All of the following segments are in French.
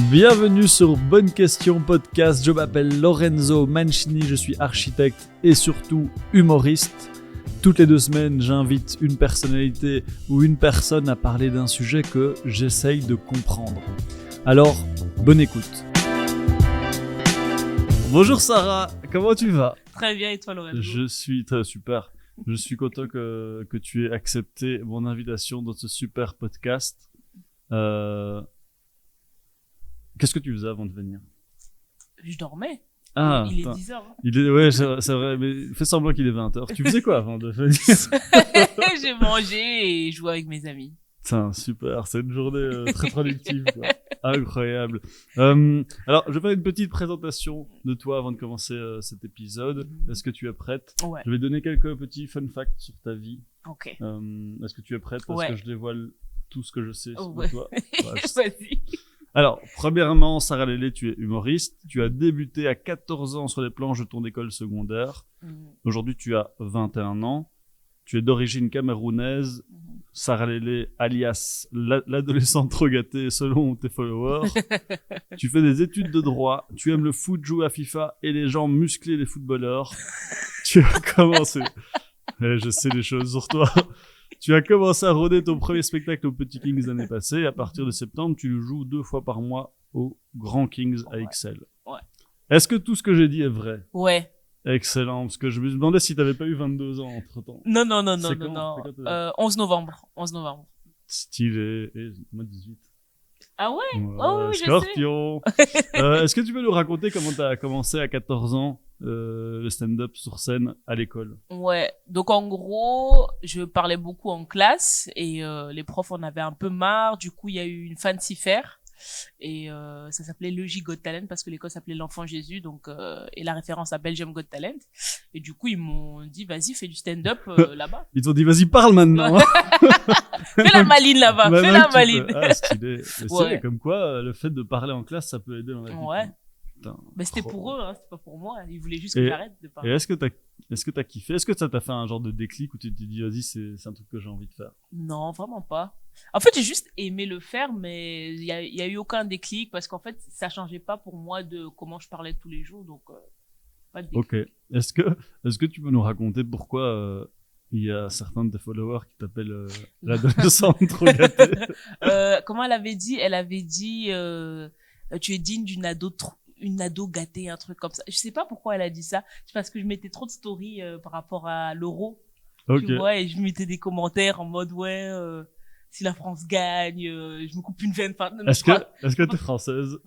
Bienvenue sur Bonne Question Podcast, je m'appelle Lorenzo Mancini, je suis architecte et surtout humoriste. Toutes les 2 semaines, j'invite une personnalité ou une personne à parler d'un sujet que j'essaye de comprendre. Alors, bonne écoute. Bonjour Sarah, comment tu vas ? Très bien, et toi Lorenzo ? Je suis très super. Je suis content que tu aies accepté mon invitation dans ce super podcast. Qu'est-ce que tu faisais avant de venir ? Je dormais. Ah, il est 10h. Hein. Ouais, c'est vrai, mais fais semblant qu'il est 20h. Tu faisais quoi avant de venir ? J'ai mangé et joué avec mes amis. Putain, super, c'est une journée très productive, quoi. Incroyable. Alors, je vais faire une petite présentation de toi avant de commencer cet épisode. Est-ce que tu es prête ? Ouais. Je vais donner quelques petits fun facts sur ta vie. Ok. Est-ce que tu es prête ? Parce que je dévoile tout ce que je sais sur toi. Ouais, Vas-y. Alors, premièrement, Sarah Lélé, tu es humoriste. Tu as débuté à 14 ans sur les planches de ton école secondaire. Aujourd'hui, tu as 21 ans. Tu es d'origine camerounaise. Sarah Lélé, alias l'adolescente trop gâtée selon tes followers. Tu fais des études de droit. Tu aimes le foot, jouer à FIFA et les gens musclés des footballeurs. Tu as commencé... je sais des choses sur toi. Tu as commencé à rôder ton premier spectacle au Petit Kings l'année passée. À partir de septembre, tu le joues 2 fois par mois au Grand Kings à Ixelles. Ouais. Est-ce que tout ce que j'ai dit est vrai ? Ouais. Excellent, parce que je me demandais si t'avais pas eu 22 ans entre-temps. Non. 11 novembre. Stylé. Et moi, 18. Ah ouais, Ouais, oh, oui, Scorpion. Est-ce que tu peux nous raconter comment t'as commencé à 14 ans le stand-up sur scène à l'école ? Ouais, donc en gros, je parlais beaucoup en classe et les profs en avaient un peu marre. Du coup, il y a eu une fancy fair et ça s'appelait le J Got Talent parce que l'école s'appelait l'Enfant Jésus, donc et la référence à Belgium Got Talent. Et du coup, ils m'ont dit vas-y, fais du stand-up là-bas. Ils t'ont dit vas-y, parle maintenant. Fais la maline là-bas, fais la maline. Ah, stylé. Mais Ouais. c'est comme quoi le fait de parler en classe, ça peut aider dans la vie. Ouais. Putain, Mais c'était trop. pour eux, hein, c'était pas pour moi. Ils voulaient juste que j'arrête de Et parler. est-ce que t'as kiffé ? Est-ce que ça t'a fait un genre de déclic où tu t'es dit vas-y, c'est un truc que j'ai envie de faire ? Non, vraiment pas. En fait, j'ai juste aimé le faire, mais il y a eu aucun déclic parce qu'en fait, ça changeait pas pour moi de comment je parlais tous les jours, donc pas de déclic. Ok. Est-ce que tu peux nous raconter pourquoi il y a certains de tes followers qui t'appellent l'adolescente trop gâtée ? Comment elle avait dit? Elle avait dit tu es digne d'une ado gâtée, un truc comme ça. Je sais pas pourquoi elle a dit ça. C'est parce que je mettais trop de stories par rapport à l'euro. Ok. Tu vois, et je mettais des commentaires en mode ouais si la France gagne, je me coupe une veine. Enfin, non, Est-ce que t'es française ?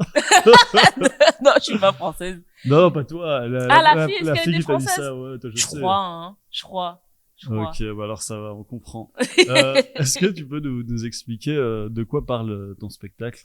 non, je suis pas française. Non, pas toi. La fille, est-ce la qu'elle fille était qui t'a dit française ? ça, ouais, toi, je sais. Je crois. Ok, bah alors ça va, on comprend. Est-ce que tu peux nous expliquer de quoi parle ton spectacle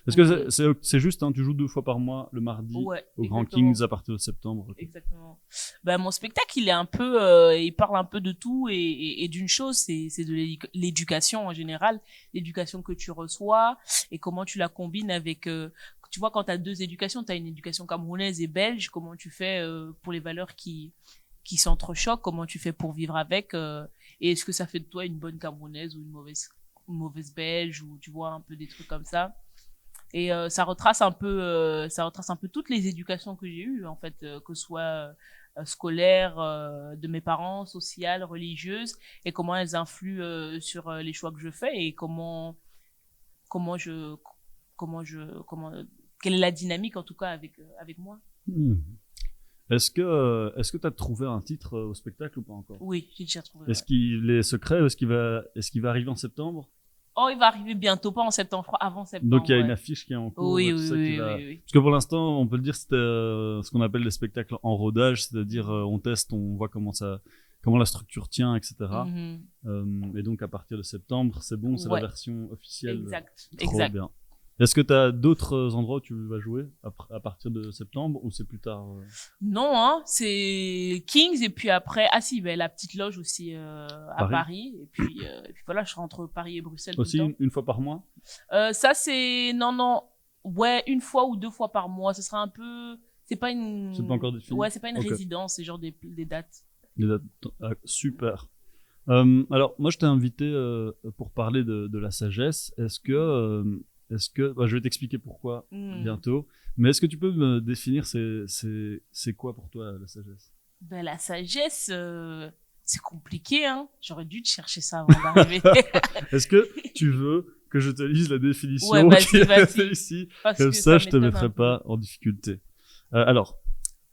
Est-ce que c'est juste, hein, tu joues 2 fois par mois, le mardi, Ouais, au Grand exactement. Kings à partir de septembre. Okay. Exactement. Ben, mon spectacle, il est un peu, il parle un peu de tout et d'une chose, c'est de l'éducation en général, l'éducation que tu reçois et comment tu la combines avec, tu vois, quand t'as 2 éducations, t'as une éducation camerounaise et belge, comment tu fais pour les valeurs qui s'entrechoquent, comment tu fais pour vivre avec, et est-ce que ça fait de toi une bonne camerounaise ou une mauvaise belge, ou tu vois un peu des trucs comme ça. Et ça retrace un peu toutes les éducations que j'ai eues en fait, que ce soit scolaire, de mes parents, sociales, religieuses, et comment elles influent sur les choix que je fais et quelle est la dynamique en tout cas avec moi. Est-ce que t'as trouvé un titre au spectacle ou pas encore ? Oui, j'ai déjà trouvé. Est-ce qu'il est secret ? Est-ce qu'il va arriver en septembre ? Oh, il va arriver bientôt, pas en septembre, je crois, avant septembre. Donc il y a une affiche qui est en cours. Oui. Parce que pour l'instant, on peut le dire, c'était ce qu'on appelle des spectacles en rodage, c'est-à-dire on teste, on voit comment la structure tient, etc. Et donc à partir de septembre, c'est bon, c'est la version officielle. Trop bien. Est-ce que tu as d'autres endroits où tu vas jouer à partir de septembre ou c'est plus tard Non, hein, c'est Kings et puis après, la petite loge aussi à Paris. Et puis voilà, je rentre Paris et Bruxelles aussi tout le temps. Une fois par mois ça c'est... Non. Ouais, 1 fois ou 2 fois par mois. Ce sera un peu... C'est pas encore défini. Ouais, c'est pas une résidence, c'est genre des dates. Des dates. Ah, super. Alors, moi, je t'ai invité pour parler de la sagesse. Est-ce est-ce que, je vais t'expliquer pourquoi bientôt, mais est-ce que tu peux me définir c'est quoi pour toi la sagesse? Ben, la sagesse, c'est compliqué, hein. J'aurais dû te chercher ça avant d'arriver. Est-ce que tu veux que je te lise la définition qui est ici? Comme ça, je te mettrai pas en difficulté. Alors,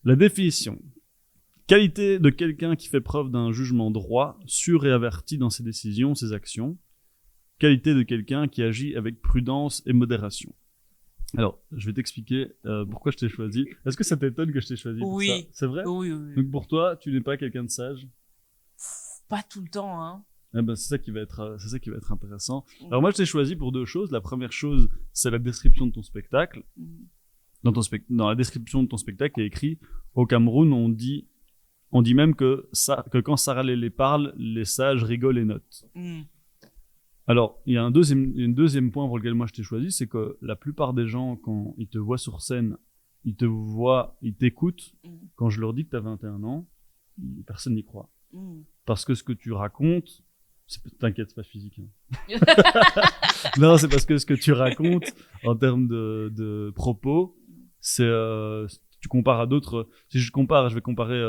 la définition. Qualité de quelqu'un qui fait preuve d'un jugement droit, sûr et averti dans ses décisions, ses actions. Qualité de quelqu'un qui agit avec prudence et modération. Alors, je vais t'expliquer pourquoi je t'ai choisi. Est-ce que ça t'étonne que je t'ai choisi pour ça? C'est vrai? Oui. Donc pour toi, tu n'es pas quelqu'un de sage? Pas tout le temps, hein. Eh ben, c'est ça qui va être intéressant. Alors moi, je t'ai choisi pour deux choses. La première chose, c'est la description de ton spectacle. Dans la description de ton spectacle, il y a écrit au Cameroun, on dit même que quand Sarah Lélé parle, les sages rigolent et notent. Alors, il y a un deuxième point pour lequel moi je t'ai choisi, c'est que la plupart des gens, quand ils te voient sur scène, ils t'écoutent. Quand je leur dis que tu as 21 ans, personne n'y croit. Parce que ce que tu racontes, t'inquiète, c'est pas physique. Hein. Non, c'est parce que ce que tu racontes en termes de propos, c'est tu compares à d'autres. Si je vais comparer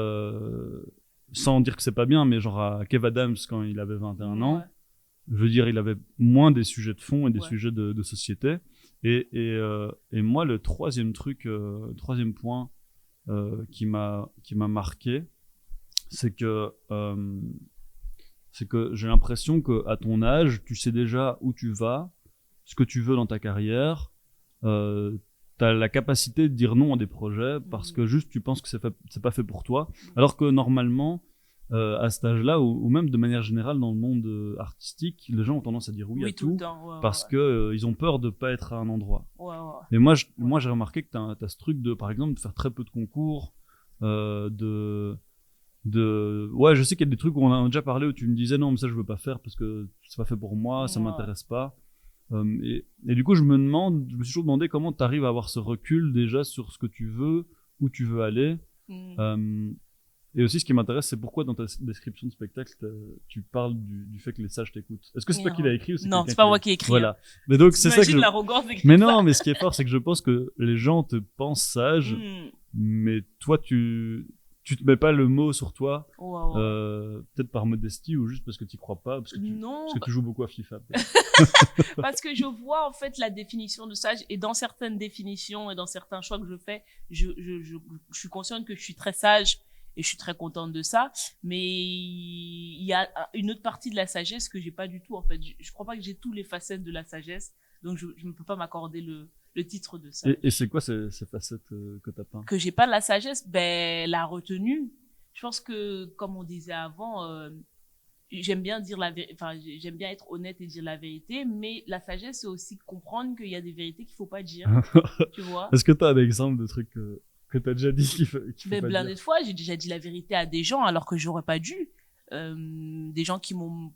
sans dire que c'est pas bien, mais genre à Kev Adams quand il avait 21 ans. Je veux dire, il avait moins des sujets de fond et des sujets de société. Et moi, le troisième point qui m'a marqué, c'est que j'ai l'impression que à ton âge, tu sais déjà où tu vas, ce que tu veux dans ta carrière. T'as la capacité de dire non à des projets parce que juste tu penses que c'est pas fait pour toi. Alors que normalement, à cet âge-là, ou même de manière générale dans le monde artistique, les gens ont tendance à dire oui à tout parce que ils ont peur de pas être à un endroit. Et moi, j'ai remarqué que t'as ce truc de, par exemple, de faire très peu de concours, je sais qu'il y a des trucs où on a déjà parlé où tu me disais non, mais ça je veux pas faire parce que c'est pas fait pour moi, ça m'intéresse pas. Et du coup, je me suis toujours demandé comment tu arrives à avoir ce recul déjà sur ce que tu veux, où tu veux aller. Et aussi, ce qui m'intéresse, c'est pourquoi dans ta description de spectacle, tu parles du fait que les sages t'écoutent. Est-ce que c'est toi qui l'as écrit ou c'est Non, c'est pas moi qui ai écrit. Voilà. Mais donc, c'est ça que l'arrogance mais non, mais ce qui est fort, c'est que je pense que les gens te pensent sage, mais toi, tu te mets pas le mot sur toi, peut-être par modestie ou juste parce que tu crois pas, parce que tu joues beaucoup à FIFA. Parce que je vois en fait la définition de sage, et dans certaines définitions et dans certains choix que je fais, je suis consciente que je suis très sage et je suis très contente de ça, mais il y a une autre partie de la sagesse que j'ai pas du tout en fait. Je crois pas que j'ai tous les facettes de la sagesse, donc je ne peux pas m'accorder le titre de ça. Et c'est quoi ces facettes que t'as pas? Que j'ai pas de la sagesse, la retenue. Je pense que, comme on disait avant, j'aime bien dire j'aime bien être honnête et dire la vérité, mais la sagesse, c'est aussi comprendre qu'il y a des vérités qu'il faut pas dire. Tu vois? Est-ce que t'as un exemple de trucs que t'as déjà dit qu'il faut pas plein dire? de fois, j'ai déjà dit la vérité à des gens alors que j'aurais pas dû. Des gens qui m'ont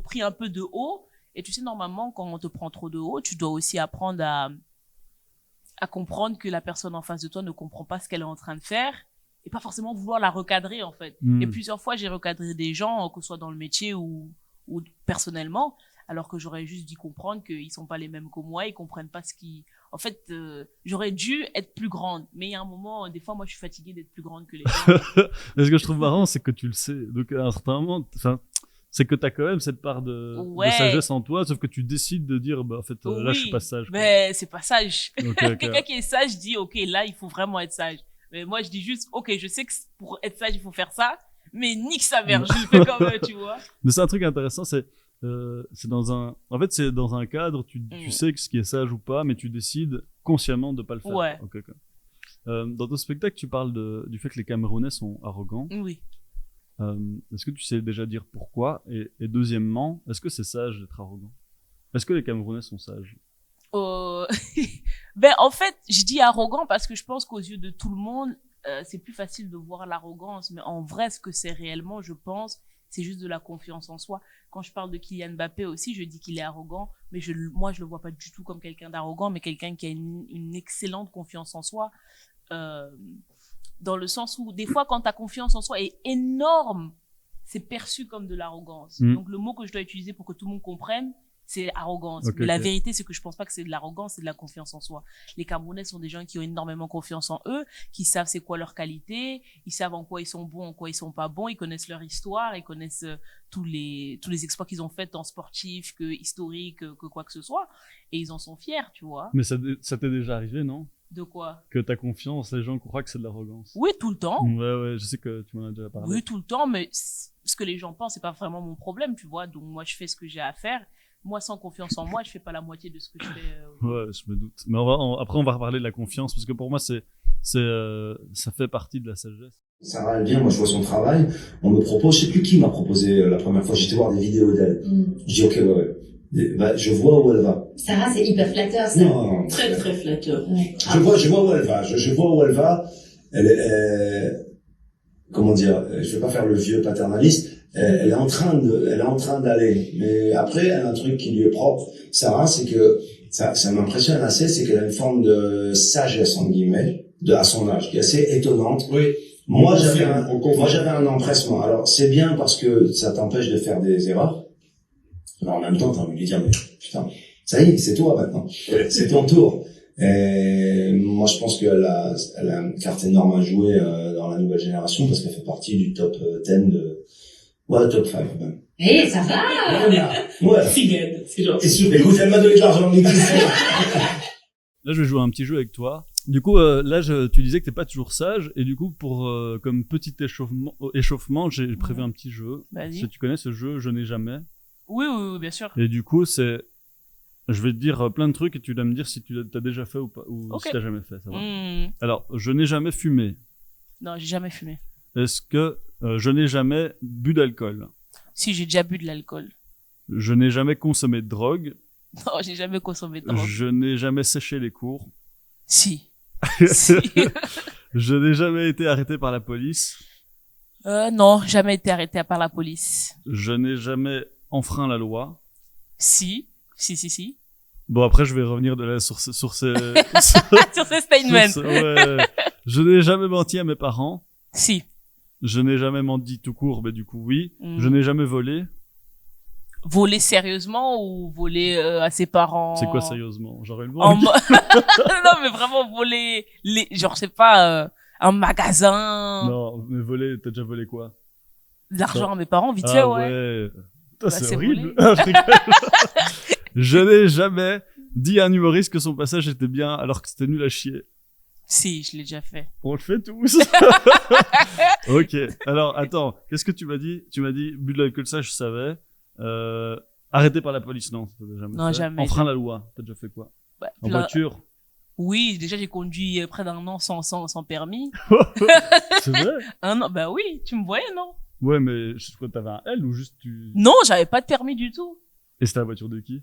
pris un peu de haut. Et tu sais, normalement, quand on te prend trop de haut, tu dois aussi apprendre à comprendre que la personne en face de toi ne comprend pas ce qu'elle est en train de faire et pas forcément vouloir la recadrer, en fait. Et plusieurs fois, j'ai recadré des gens, que ce soit dans le métier ou personnellement, alors que j'aurais juste dû comprendre qu'ils sont pas les mêmes que moi, ils comprennent pas en fait, j'aurais dû être plus grande. Mais il y a un moment, des fois, moi, je suis fatiguée d'être plus grande que les gens. Ce que je trouve marrant, c'est que tu le sais. Donc, à un certain moment, c'est que t'as quand même cette part de sagesse en toi, sauf que tu décides de dire, en fait, là, je suis pas sage. Mais c'est pas sage. Quelqu'un qui est sage dit, ok, là, il faut vraiment être sage. Mais moi, je dis juste, ok, je sais que pour être sage, il faut faire ça, mais nique sa mère, je le fais comme tu vois. Mais c'est un truc intéressant, c'est dans un cadre, tu sais ce qui est sage ou pas, mais tu décides consciemment de pas le faire. Ouais. Okay. Dans ton spectacle, tu parles du fait que les Camerounais sont arrogants. Oui. Est-ce que tu sais déjà dire pourquoi? Et deuxièmement, est-ce que c'est sage d'être arrogant? Est-ce que les Camerounais sont sages? En fait, je dis arrogant parce que je pense qu'aux yeux de tout le monde, c'est plus facile de voir l'arrogance. Mais en vrai, ce que c'est réellement, je pense, c'est juste de la confiance en soi. Quand je parle de Kylian Mbappé aussi, je dis qu'il est arrogant, mais moi, je le vois pas du tout comme quelqu'un d'arrogant, mais quelqu'un qui a une excellente confiance en soi. Dans le sens où, des fois, quand ta confiance en soi est énorme, c'est perçu comme de l'arrogance. Donc, le mot que je dois utiliser pour que tout le monde comprenne, c'est arrogance. Ok, Mais la ok. vérité, c'est que je pense pas que c'est de l'arrogance, c'est de la confiance en soi. Les Camerounais sont des gens qui ont énormément confiance en eux, qui savent c'est quoi leur qualité, ils savent en quoi ils sont bons, en quoi ils sont pas bons, ils connaissent leur histoire, ils connaissent tous les exploits qu'ils ont faits tant sportifs que historiques, que quoi que ce soit. Et ils en sont fiers, tu vois. Mais ça t'est déjà arrivé, non? De quoi? Que ta confiance, les gens croient que c'est de l'arrogance. Oui, tout le temps. Ouais, je sais que tu m'en as déjà parlé. Oui, tout le temps, mais ce que les gens pensent, c'est pas vraiment mon problème, tu vois. Donc, moi, je fais ce que j'ai à faire. Moi, sans confiance en moi, je fais pas la moitié de ce que je fais. Ouais, je me doute. Mais après, on va reparler de la confiance, parce que pour moi, ça fait partie de la sagesse. Sarah, elle vient, moi je vois son travail, on me propose, je sais plus qui m'a proposé la première fois, j'étais voir des vidéos d'elle. Je dis ok, ouais. Bah, je vois où elle va. Sarah, c'est hyper flatteur, ça. Non, Très très flatteur. Ouais. je vois où elle va. Je vois où elle va. Comment dire, je vais pas faire le vieux paternaliste. Elle est en train d'aller. Mais après, elle a un truc qui lui est propre. Sarah, c'est que ça m'impressionne assez, c'est qu'elle a une forme de sagesse en guillemets, à son âge, qui est assez étonnante. Oui. Moi, j'avais un empressement. Alors, c'est bien parce que ça t'empêche de faire des erreurs. Alors, en même temps, t'as envie de lui dire, mais putain, ça y est, c'est toi maintenant. C'est ton tour. Et moi, je pense qu'elle a une carte énorme à jouer dans la nouvelle génération parce qu'elle fait partie du top 10 top 5 même. Eh, ça va! Ouais. Figade, c'est genre. Et sûr, écoute, elle m'a donné de l'argent en existant. Là, je vais jouer un petit jeu avec toi. Du coup, tu disais que t'es pas toujours sage, et du coup, comme petit échauffement, j'ai prévu un petit jeu. Vas-y. Si tu connais ce jeu, Je n'ai jamais. Oui, oui, oui, bien sûr. Et du coup, je vais te dire plein de trucs et tu dois me dire si tu t'as déjà fait ou pas, ou Ok. si t'as jamais fait, ça va. Alors, Alors, je n'ai jamais fumé. non, j'ai jamais fumé. Est-ce que je n'ai jamais bu d'alcool? Si, j'ai déjà bu de l'alcool. Je n'ai jamais consommé de drogue. Non, j'ai jamais consommé de drogue. Je n'ai jamais séché les cours. Si. Si. Je n'ai jamais été arrêté par la police. Non, jamais été arrêté par la police. Je n'ai jamais enfreint la loi. Si. Si. Bon, après, je vais revenir sur ces... Sur ce statement. Ouais. Je n'ai jamais menti à mes parents. Si. Je n'ai jamais menti tout court, mais du coup, oui. Mm. Je n'ai jamais volé. Voler sérieusement ou voler à ses parents? C'est quoi, sérieusement? Genre une En banque? Non, mais vraiment voler genre, je sais pas, un magasin. Non, mais voler, t'as déjà volé quoi? De l'argent à mes parents, vite fait, Ah ouais. ouais. Putain, Bah, c'est c'est horrible. volé. Ah, je rigole. Je n'ai jamais dit à un humoriste que son passage était bien alors que c'était nul à chier. Si, je l'ai déjà fait. On le fait tous. Ok. Alors, attends. Qu'est-ce que tu m'as dit? Tu m'as dit, bu de l'alcool, ça, je savais. Arrêté par la police, non, t'as jamais Non, fait. jamais. Enfreint la loi, t'as déjà fait quoi? Ouais, En plein- voiture? Oui, déjà, j'ai conduit près d'un an sans permis. C'est vrai? Un an, bah oui, tu me voyais, non? Ouais, mais je crois que t'avais un L ou juste tu... Non, j'avais pas de permis du tout. Et c'était la voiture de qui?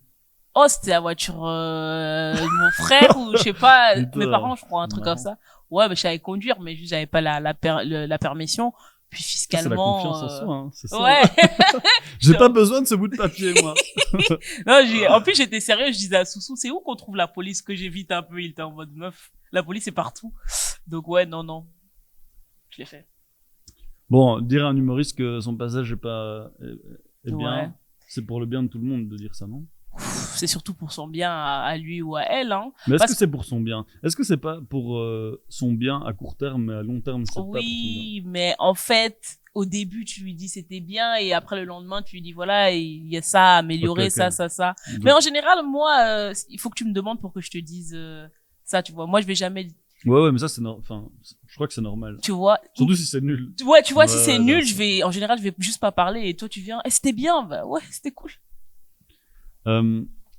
Oh, c'était la voiture de mon frère ou je sais pas, Putain. mes parents, je crois, un truc Marrant. comme ça. Ouais, mais je savais conduire, mais juste j'avais pas la permission. Puis C'est la fiscalement. confiance en soi, hein, c'est ça. Ouais. J'ai pas besoin de ce bout de papier, moi. Non, en plus, j'étais sérieux, je disais à Soussou, c'est où qu'on trouve la police, que j'évite un peu, il était en mode meuf. La police est partout. Donc ouais, non. Je l'ai fait. Bon, dire à un humoriste que son passage est bien, Ouais. c'est pour le bien de tout le monde de dire ça, non? C'est surtout pour son bien à lui ou à elle, hein. Mais est-ce Parce- que c'est pour son bien? Est-ce que c'est pas pour son bien à court terme, mais à long terme, c'est pas pour son bien? Oui, mais en fait, au début, tu lui dis c'était bien et après le lendemain, tu lui dis voilà, il y a ça à améliorer, Ok, ok. ça. Donc, Mais en général, moi, il faut que tu me demandes pour que je te dise ça, tu vois. Moi, je vais jamais, ouais, mais ça, enfin, je crois que c'est normal. tu vois. Surtout si c'est nul. Ouais, tu vois, si Ouais, c'est non, nul, c'est- en général, je vais juste pas parler et toi, tu viens, c'était bien, bah ouais, c'était cool.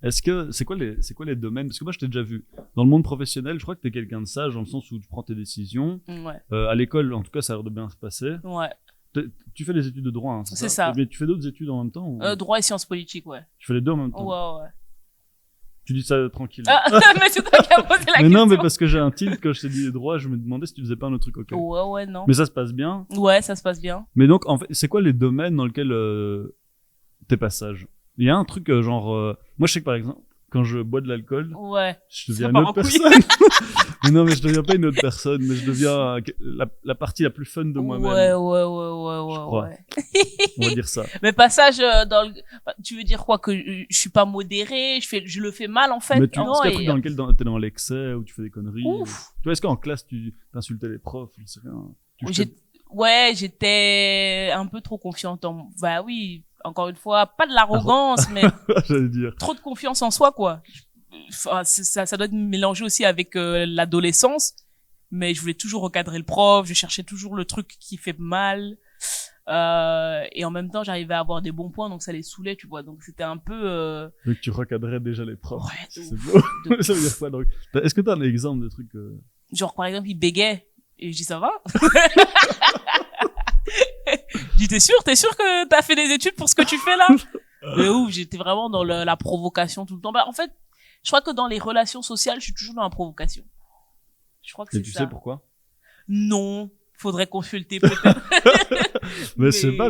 Est-ce que c'est quoi les domaines? Parce que moi, je t'ai déjà vu dans le monde professionnel. Je crois que t'es quelqu'un de sage dans le sens où tu prends tes décisions. Ouais, À l'école, en tout cas, ça a l'air de bien se passer. ouais. Tu fais des études de droit, hein, C'est ça. Mais tu fais d'autres études en même temps ou... Droit et sciences politiques, ouais. Tu fais les deux en même temps. Ouais. Tu dis ça tranquille. Ah, mais c'est toi qui as posé la Mais question. non, mais parce que j'ai un tilt quand je t'ai dit droit, je me demandais si tu faisais pas un autre truc. Ok. Ouais, non. Mais ça se passe bien. Ouais, ça se passe bien. Mais donc, en fait, c'est quoi les domaines dans lesquels t'es pas sage? Il y a un truc moi, je sais que par exemple, quand je bois de l'alcool, Ouais. je Ça deviens une part autre en couille. personne. Mais non, mais je deviens pas une autre personne, mais je deviens la partie la plus fun de moi-même. Ouais, Je crois. ouais. On va dire ça. Mais passage dans le... Tu veux dire quoi? Que je suis pas modérée, je le fais mal, en fait? Mais tu Non, c'est un et- truc dans lequel t'es dans l'excès, ou tu fais des conneries. Ouf. Tu vois, est-ce qu'en classe, tu insultais les profs? Je sais rien. J'étais un peu trop confiante en... Bah oui, encore une fois, pas de l'arrogance, mais J'allais dire. trop de confiance en soi, quoi. Enfin, ça doit être mélangé aussi avec l'adolescence, mais je voulais toujours recadrer le prof, je cherchais toujours le truc qui fait mal, et en même temps j'arrivais à avoir des bons points, donc ça les saoulait, tu vois. Donc c'était un peu Vu que tu recadrais déjà les profs. ouais, de C'est ouf, beau. de Ça veut dire quoi, donc? Est-ce que t'as un exemple de truc genre par exemple il bégait et je dis ça va. Je dis t'es sûr que t'as fait des études pour ce que tu fais là? Mais ouf, j'étais vraiment dans la provocation tout le temps. Bah en fait, je crois que dans les relations sociales, je suis toujours dans la provocation. Je crois que Et c'est tu ça. sais pourquoi? Non, faudrait consulter peut-être. Mais c'est pas,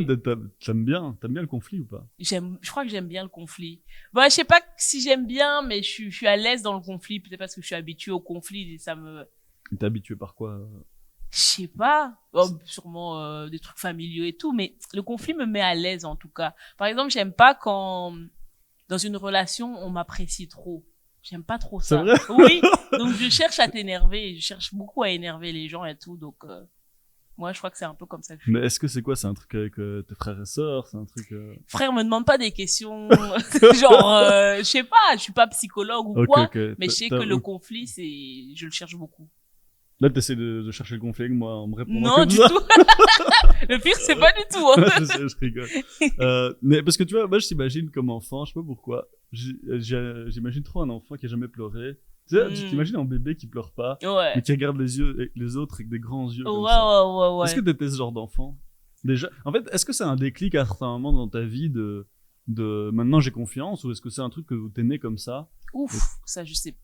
t'aimes bien le conflit ou pas? Je crois que j'aime bien le conflit. Bah je sais pas si j'aime bien, mais je suis à l'aise dans le conflit, peut-être parce que je suis habituée au conflit et ça me... T'es habitué par quoi? Je sais pas, oh, sûrement des trucs familiaux et tout, mais le conflit me met à l'aise en tout cas. Par exemple, j'aime pas quand dans une relation on m'apprécie trop. J'aime pas trop ça. C'est vrai? Oui, donc je cherche à t'énerver, je cherche beaucoup à énerver les gens et tout, donc moi je crois que c'est un peu comme ça que je suis. Mais est-ce que c'est quoi? C'est un truc avec tes frères et sœurs? C'est un truc... Frère, me demande pas des questions genre je sais pas, je suis pas psychologue ou Ok, quoi, ok. mais je sais que le conflit je le cherche beaucoup. Là, t'essaies de chercher le conflit avec moi en me répondant Non, comme du ça. tout. Le pire, c'est pas du tout. Hein. Je sais, je rigole. Mais parce que tu vois, moi, je t'imagine comme enfant, je sais pas pourquoi. J'imagine trop un enfant qui a jamais pleuré. Tu sais, tu t'imagines un bébé qui pleure pas, Ouais. mais qui regarde les autres avec des grands yeux comme Ouais, ça. ouais. Est-ce que t'étais ce genre d'enfant? Déjà, en fait, est-ce que c'est un déclic à un certain moment dans ta vie de maintenant j'ai confiance, ou est-ce que c'est un truc que t'es né comme ça? Ouf, ça, je sais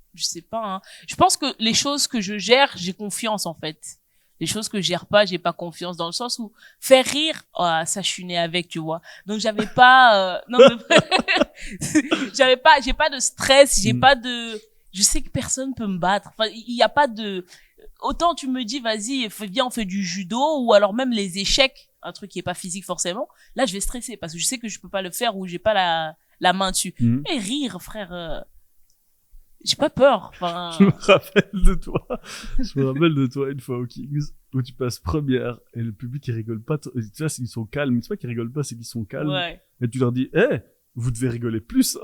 pas, hein. Je pense que les choses que je gère, j'ai confiance, en fait. Les choses que je gère pas, j'ai pas confiance dans le sens où faire rire, oh, ça, je suis née avec, tu vois. Donc, j'avais pas, non, mais... j'ai pas de stress, j'ai pas de, je sais que personne peut me battre. Enfin, il y a pas de, autant tu me dis, vas-y, viens, on fait du judo, ou alors même les échecs, un truc qui est pas physique forcément. Là, je vais stresser parce que je sais que je peux pas le faire ou j'ai pas la main dessus. Mais rire, frère, j'ai pas peur. Enfin... Je me rappelle de toi une fois au Kings, où tu passes première, et le public, il rigole pas. Tu vois, ils sont calmes. C'est pas qu'ils rigolent pas, c'est qu'ils sont calmes. Ouais. Et tu leur dis, vous devez rigoler plus.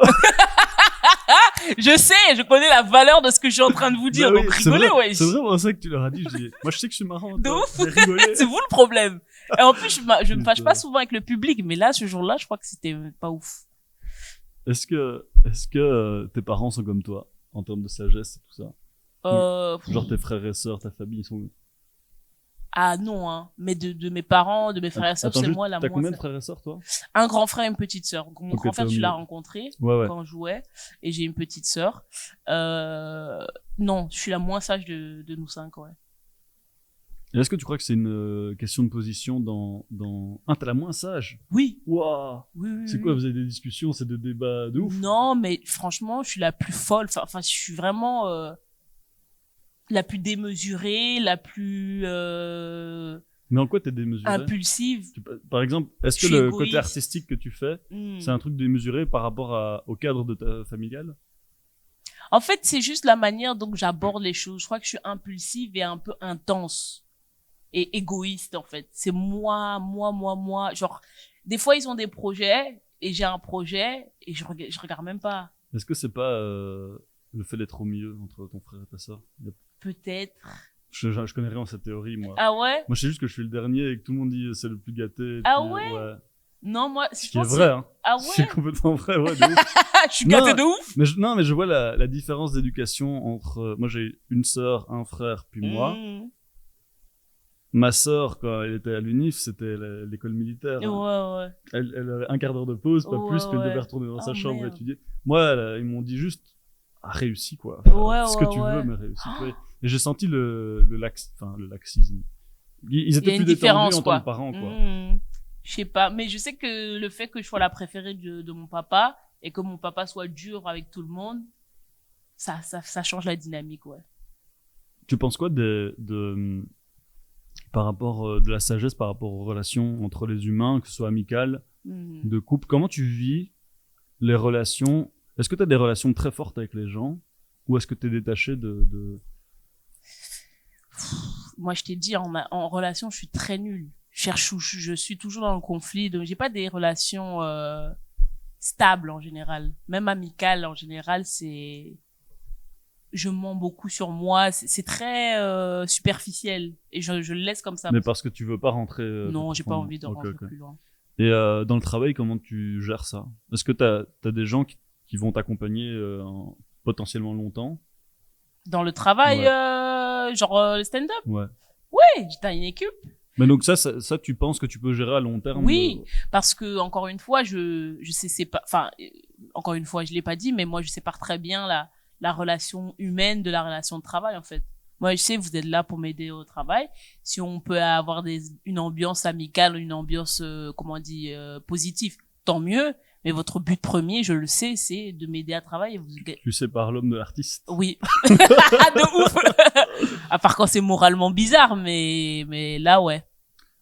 Je sais, je connais la valeur de ce que je suis en train de vous dire, Bah donc oui, rigolez, ouais. C'est vraiment ça que tu leur as dit. Je dis, moi, je sais que je suis marrant. De toi, ouf. mais rigolez. C'est vous le problème. Et en plus, je me fâche pas souvent avec le public, mais là, ce jour-là, je crois que c'était pas ouf. Est-ce que tes parents sont comme toi, en termes de sagesse et tout ça? Genre tes frères et sœurs, ta famille, ils sont... Ah non, hein. Mais de mes parents, de mes frères et sœurs, c'est moi la T'as moins... combien de frères et sœurs, toi? Un grand frère et une petite sœur. Mon Ok, grand frère, t'es au tu l'as milieu. rencontré Ouais. quand on jouait, et j'ai une petite sœur. Non, je suis la moins sage de nous cinq, ouais. Et est-ce que tu crois que c'est une question de position dans... Ah, t'es la moins sage? Oui. Waouh! Oui. C'est quoi, vous avez des discussions, c'est des débats de ouf? Non, mais franchement, je suis la plus folle. Enfin, je suis vraiment la plus démesurée, la plus Mais en quoi t'es démesuré? impulsive. Par exemple, est-ce Je que suis le égoïste. côté artistique que tu fais, c'est un truc démesuré par rapport au cadre de ta familiale? En fait, c'est juste la manière dont j'aborde les choses. Je crois que je suis impulsive et un peu intense. Et égoïste, en fait. C'est moi. Genre, des fois, ils ont des projets, et j'ai un projet, et je regarde même pas. Est-ce que c'est pas le fait d'être au milieu entre ton frère et ta sœur? Peut-être. Je connais rien en cette théorie, moi. Ah ouais? Moi, je sais juste que je suis le dernier et que tout le monde dit c'est le plus gâté. Ah puis, ouais? Non, moi, Ce je qui est pense vrai, hein. Ah C'est ouais? complètement vrai, ouais, de ouf. Je suis gâtée de ouf? Mais mais je vois la différence d'éducation entre... moi, j'ai une sœur, un frère, puis moi. Ma sœur, quand elle était à l'UNIF, c'était l'école militaire. Ouais. Elle avait un quart d'heure de pause, pas plus, puis elle devait retourner dans sa chambre étudier. Moi, ils m'ont dit juste, réussis, quoi. Ce que tu veux, mais réussis. Et j'ai senti le laxisme. Ils étaient plus détendus en tant que parents, quoi. Je sais pas, mais je sais que le fait que je sois la préférée de mon papa, et que mon papa soit dur avec tout le monde, ça change la dynamique, ouais. Tu penses quoi par rapport de la sagesse par rapport aux relations entre les humains, que ce soit amicales, de couple? Comment tu vis les relations? Est-ce que tu as des relations très fortes avec les gens ou est-ce que tu es détaché de... Moi, je t'ai dit, en relation, je suis très nulle. Je suis toujours dans le conflit, donc j'ai pas des relations stables en général. Même amicales en général, je mens beaucoup sur moi. C'est très superficiel et je le laisse comme ça. Mais parce que tu veux pas rentrer... Non, j'ai pas envie de rentrer plus loin. Et dans le travail, comment tu gères ça? Est-ce que t'as des gens qui vont t'accompagner potentiellement longtemps? Dans le travail, ouais. Genre le stand-up? Ouais. Ouais, t'as une équipe. Mais donc ça, tu penses que tu peux gérer à long terme? Oui, parce que encore une fois, je sais pas, enfin, encore une fois, je l'ai pas dit, mais moi, je sépare très bien la relation humaine de la relation de travail, en fait. Moi, je sais, vous êtes là pour m'aider au travail. Si on peut avoir une ambiance amicale, une ambiance, comment on dit, positive, tant mieux. Mais votre but premier, je le sais, c'est de m'aider à travailler. Tu sépares l'homme de l'artiste. Oui. De ouf. À part quand c'est moralement bizarre, mais là, ouais.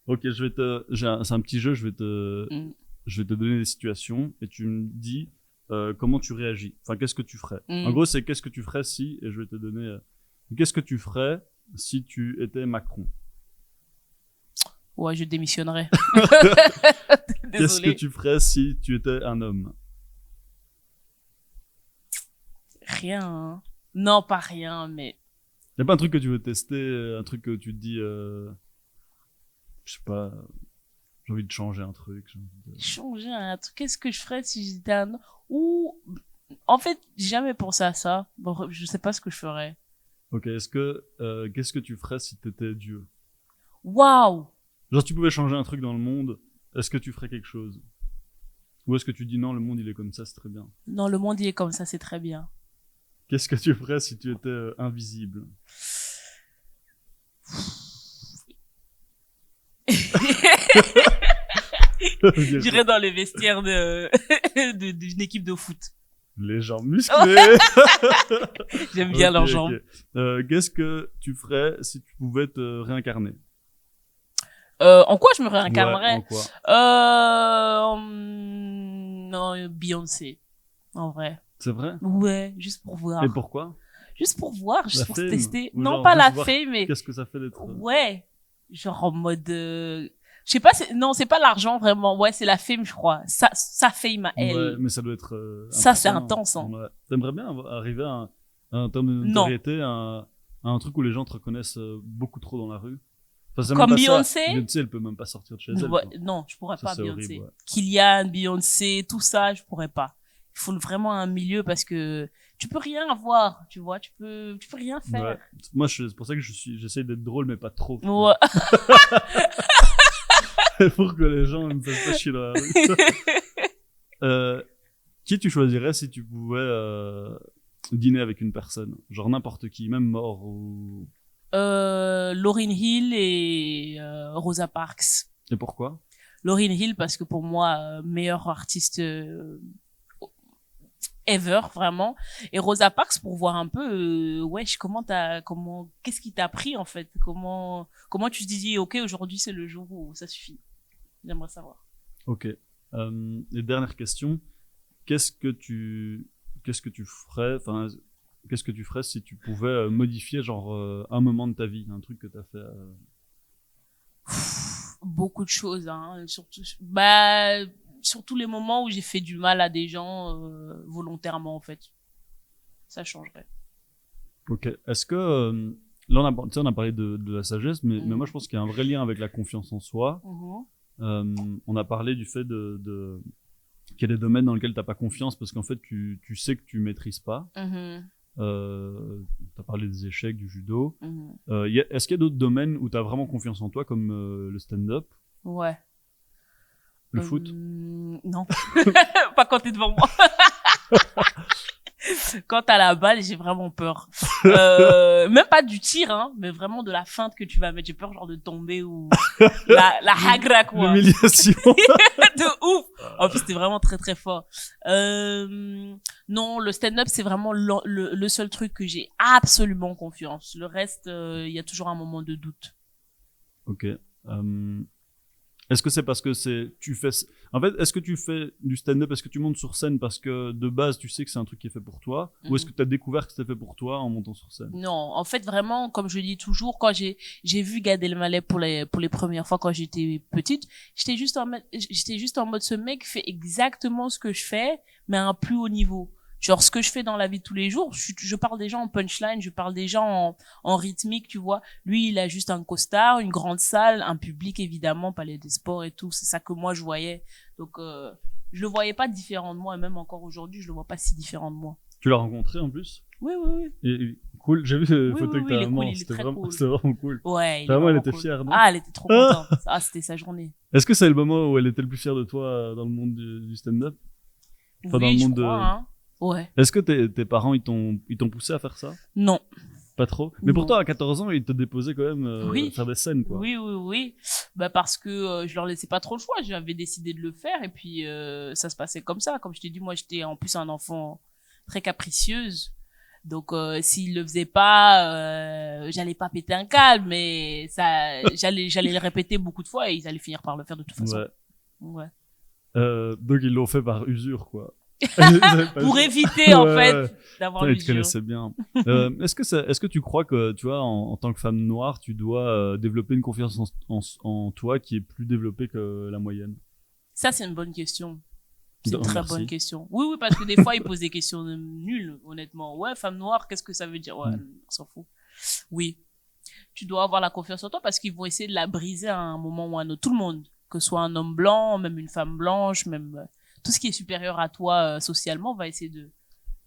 Ok, c'est un petit jeu, je vais te donner des situations et tu me dis comment tu réagis. Enfin, qu'est-ce que tu ferais? En gros, c'est qu'est-ce que tu ferais si, et je vais te donner, qu'est-ce que tu ferais si tu étais Macron? Ouais, je démissionnerais. Qu'est-ce que tu ferais si tu étais un homme? Rien. Hein. Non, pas rien, mais... Y'a pas un truc que tu veux tester, un truc que tu te dis, je sais pas, j'ai envie de changer un truc. Changer un truc? Qu'est-ce que je ferais si j'étais un homme? Ou... En fait, j'ai jamais pensé à ça. Bon, je sais pas ce que je ferais. Ok, qu'est-ce que tu ferais si t'étais Dieu? Waouh! Genre, tu pouvais changer un truc dans le monde, est-ce que tu ferais quelque chose? Ou est-ce que tu dis non, le monde il est comme ça, c'est très bien? Non, le monde il est comme ça, c'est très bien. Qu'est-ce que tu ferais si tu étais invisible? J'irais dans les vestiaires d'une équipe de foot. Les jambes musclées. J'aime bien leurs jambes. Qu'est-ce que tu ferais si tu pouvais te réincarner? En quoi je me réincarnerais? Ouais, en quoi? Non, Beyoncé. En vrai. C'est vrai? Ouais, juste pour voir. Et pourquoi? Juste pour voir, juste pour tester. Ou Non, genre, pas la voir fame, mais... Qu'est-ce que ça fait d'être... Ouais. Genre en mode... Je sais pas, non, c'est pas l'argent vraiment. Ouais, c'est la fame, je crois. Ça fame à elle. Ouais, mais ça doit être... ça, c'est intense. Hein. Ouais. T'aimerais bien arriver à un terme de notoriété, à un truc où les gens te reconnaissent beaucoup trop dans la rue? Enfin, comme Beyoncé? Beyoncé, elle peut même pas sortir de chez elle. Ouais, non, je pourrais pas, Beyoncé. Horrible, ouais. Kylian, Beyoncé, tout ça, je pourrais pas. Il faut vraiment un milieu parce que tu peux rien avoir, tu vois, tu peux rien faire. Ouais. Moi, c'est pour ça que j'essaie d'être drôle, mais pas trop. Ouais. Pour que les gens me fassent pas chier dans la rue. Qui tu choisirais si tu pouvais dîner avec une personne? Genre n'importe qui, même mort ou... Lauryn Hill et Rosa Parks. Et pourquoi? Lauryn Hill parce que pour moi, meilleure artiste ever, vraiment. Et Rosa Parks pour voir un peu, wesh, qu'est-ce qui t'a pris en fait? Comment tu te dis, ok, aujourd'hui c'est le jour où ça suffit? J'aimerais savoir. Ok. Et dernière question, qu'est-ce que tu ferais, enfin, qu'est-ce que tu ferais si tu pouvais modifier genre un moment de ta vie, un truc que t'as fait? Beaucoup de choses, hein. Surtout les moments où j'ai fait du mal à des gens volontairement en fait. Ça changerait. Ok. Est-ce que là on a parlé de la sagesse, mais moi je pense qu'il y a un vrai lien avec la confiance en soi. On a parlé du fait qu'il y a des domaines dans lesquels t'as pas confiance parce qu'en fait tu sais que tu maîtrises pas. T'as parlé des échecs, du judo. Est-ce qu'il y a d'autres domaines où t'as vraiment confiance en toi, comme le stand-up? Ouais. Le foot? Non. Pas quand t'es devant moi. Quant à la balle, j'ai vraiment peur. Même pas du tir, hein, mais vraiment de la feinte que tu vas mettre. J'ai peur genre de tomber ou la hagra, quoi. L'humiliation. De ouf. En plus, c'était vraiment très, très fort. Non, le stand-up, c'est vraiment le seul truc que j'ai absolument confiance. Le reste, il y a toujours un moment de doute. Ok. Est-ce que c'est parce que en fait, est-ce que tu fais du stand-up, est-ce que tu montes sur scène parce que de base tu sais que c'est un truc qui est fait pour toi, ou est-ce que tu as découvert que c'était fait pour toi en montant sur scène? Non, en fait, vraiment, comme je dis toujours, quand j'ai vu Gad Elmaleh pour les premières fois quand j'étais petite, j'étais juste en mode, ce mec fait exactement ce que je fais, mais à un plus haut niveau. Genre, ce que je fais dans la vie de tous les jours, je parle déjà en punchline, je parle déjà en rythmique, tu vois. Lui, il a juste un costard, une grande salle, un public, évidemment, palais des sports et tout. C'est ça que moi, je voyais. Donc, je le voyais pas différent de moi, et même encore aujourd'hui, je le vois pas si différent de moi. Tu l'as rencontré en plus? Oui, oui, oui. Et cool, j'ai vu les Oui, photos oui, que t'as il est vraiment, cool, il est c'était très vraiment, cool. c'était vraiment cool. Ouais, Vraiment, elle était cool. fière, non? Ah, elle était trop contente. Ah, c'était sa journée. Est-ce que c'est le moment où elle était le plus fière de toi dans le monde du stand-up? Enfin, dans Oui, le je monde crois, hein. Ouais. Est-ce que tes parents, ils t'ont poussé à faire ça? Non. Pas trop? Mais Non. pourtant, à 14 ans, ils te déposaient quand même Oui. faire des scènes, quoi. Oui, oui, oui. Bah, parce que je leur laissais pas trop le choix. J'avais décidé de le faire et puis ça se passait comme ça. Comme je t'ai dit, moi, j'étais en plus un enfant très capricieuse. Donc, s'ils le faisaient pas, j'allais pas péter un câble, mais j'allais le répéter beaucoup de fois et ils allaient finir par le faire de toute façon. Ouais. Ouais. Donc, ils l'ont fait par usure, quoi. Pour éviter, en Ouais, fait, ouais. d'avoir Putain, ils te l'usure. connaissaient bien. Est-ce que tu crois que, tu vois, en tant que femme noire, tu dois développer une confiance en toi qui est plus développée que la moyenne? Ça, c'est une bonne question. C'est une Non, très merci. bonne question. Oui, oui, parce que des fois, ils posent des questions nulles, honnêtement. Ouais, femme noire, qu'est-ce que ça veut dire? Ouais, on s'en fout. Oui. Tu dois avoir la confiance en toi parce qu'ils vont essayer de la briser à un moment ou à un autre. Tout le monde. Que ce soit un homme blanc, même une femme blanche, même tout ce qui est supérieur à toi socialement va essayer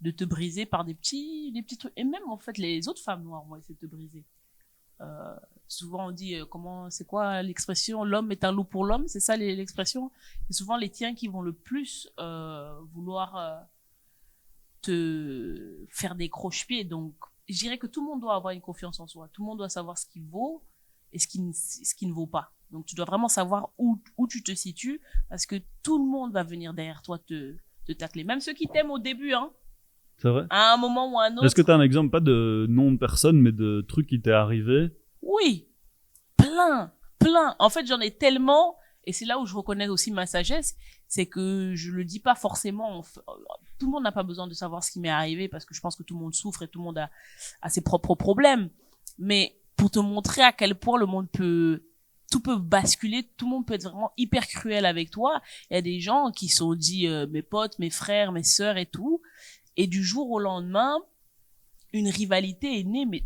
de te briser par des petits trucs. Et même, en fait, les autres femmes noires vont essayer de te briser. Souvent on dit c'est quoi l'expression, l'homme est un loup pour l'homme, c'est ça l'expression. C'est souvent les tiens qui vont le plus vouloir te faire des croche-pieds. Donc je dirais que tout le monde doit avoir une confiance en soi, tout le monde doit savoir ce qu'il vaut et ce qui ne vaut pas. Donc tu dois vraiment savoir où tu te situes parce que tout le monde va venir derrière toi te tacler, même ceux qui t'aiment au début, hein. C'est vrai? À un moment ou à un autre. Est-ce que tu as un exemple, pas de nom de personne, mais de trucs qui t'est arrivé? Oui, plein. En fait, j'en ai tellement, et c'est là où je reconnais aussi ma sagesse, c'est que je le dis pas forcément. Tout le monde n'a pas besoin de savoir ce qui m'est arrivé parce que je pense que tout le monde souffre et tout le monde a ses propres problèmes. Mais pour te montrer à quel point tout peut basculer, tout le monde peut être vraiment hyper cruel avec toi. Il y a des gens qui sont dit mes potes, mes frères, mes sœurs et tout. Et du jour au lendemain, une rivalité est née, mais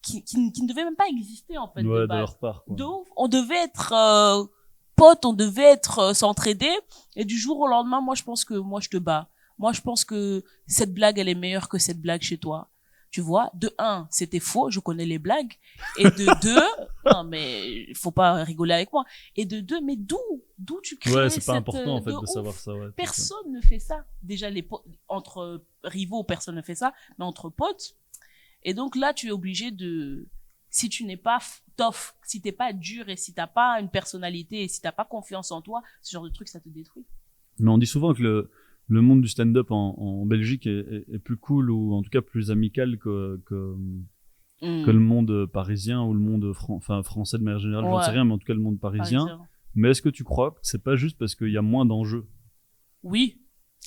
qui ne devait même pas exister, en fait, Ouais, de de base. leur part, quoi. De ouf. On devait être potes, on devait être s'entraider. Et du jour au lendemain, moi, je pense que moi, je te bats. Moi, je pense que cette blague, elle est meilleure que cette blague chez toi. Tu vois, de un, c'était faux, je connais les blagues. Et de deux, non, mais faut pas rigoler avec moi. Et de deux, mais d'où tu crées Ouais, c'est pas cette, important, en fait, de ouf. savoir ça, ouais. Personne ne fait ça. Déjà, entre rivaux, personne ne fait ça, mais entre potes. Et donc là, tu es obligé si tu n'es pas tough, si t'es pas dur et si t'as pas une personnalité et si t'as pas confiance en toi, ce genre de truc, ça te détruit. Mais on dit souvent que le monde du stand-up en Belgique est plus cool, ou en tout cas plus amical que le monde parisien ou le monde français de manière générale. Ouais. J'en sais rien, mais en tout cas le monde parisien. Mais est-ce que tu crois que c'est pas juste parce qu'il y a moins d'enjeux? Oui.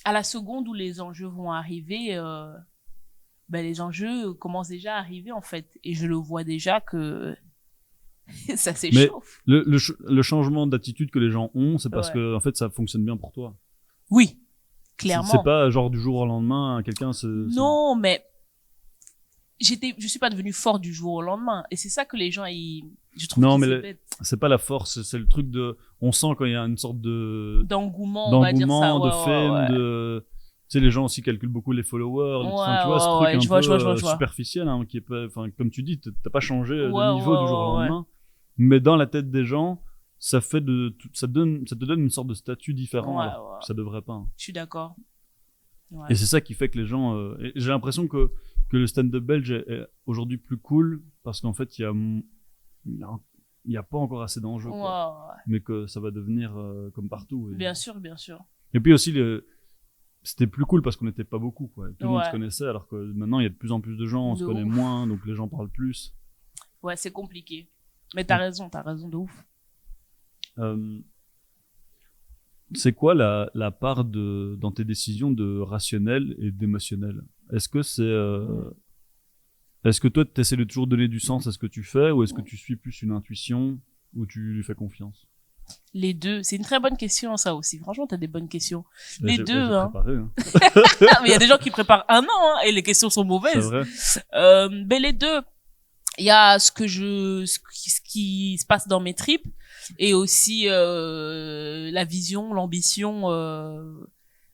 À la seconde où les enjeux vont arriver, les enjeux commencent déjà à arriver, en fait. Et je le vois déjà que ça s'échauffe. Mais le changement d'attitude que les gens ont, c'est parce Ouais. que, en fait, ça fonctionne bien pour toi. Oui, clairement. C'est pas genre du jour au lendemain, quelqu'un Non, mais je suis pas devenue forte du jour au lendemain. Et c'est ça que les gens, je trouve Non, qu'ils mais se bêtent. c'est pas la force, c'est le truc on sent quand il y a une sorte D'engouement, on va dire ça. de Ouais, fame, ouais. tu sais, les gens aussi calculent beaucoup les followers, Ouais, enfin, tu vois, ce ouais, truc ouais, un je vois, peu je vois. superficiel, hein, qui est pas, enfin, comme tu dis, t'as pas changé de Ouais, niveau du jour au ouais. lendemain, mais dans la tête des gens, ça te donne une sorte de statut différent, Ouais, alors ouais. que ça devrait pas. Hein. Je suis d'accord. Ouais. Et c'est ça qui fait que les gens... et j'ai l'impression que le stand-up belge est aujourd'hui plus cool parce qu'en fait, il y a pas encore assez d'enjeux. Quoi. Ouais. Mais que ça va devenir comme partout. Et... Bien sûr, bien sûr. Et puis aussi, c'était plus cool parce qu'on n'était pas beaucoup. Quoi. Tout le monde Ouais. se connaissait alors que maintenant, il y a de plus en plus de gens, on se De connaît ouf. moins, donc les gens parlent plus. Ouais, c'est compliqué. Mais t'as raison de ouf. C'est quoi la part dans tes décisions de rationnel et d'émotionnel? Est-ce que est-ce que toi, tu essaies de toujours donner du sens à ce que tu fais ou est-ce que tu suis plus une intuition ou tu lui fais confiance? Les deux, c'est une très bonne question ça aussi. Franchement, t'as des bonnes questions. Les J'ai deux, hein. préparé, hein. Mais il y a des gens qui préparent un an hein, et les questions sont C'est mauvaises. vrai. Mais les deux, il y a ce qui se passe dans mes tripes et aussi la vision, l'ambition.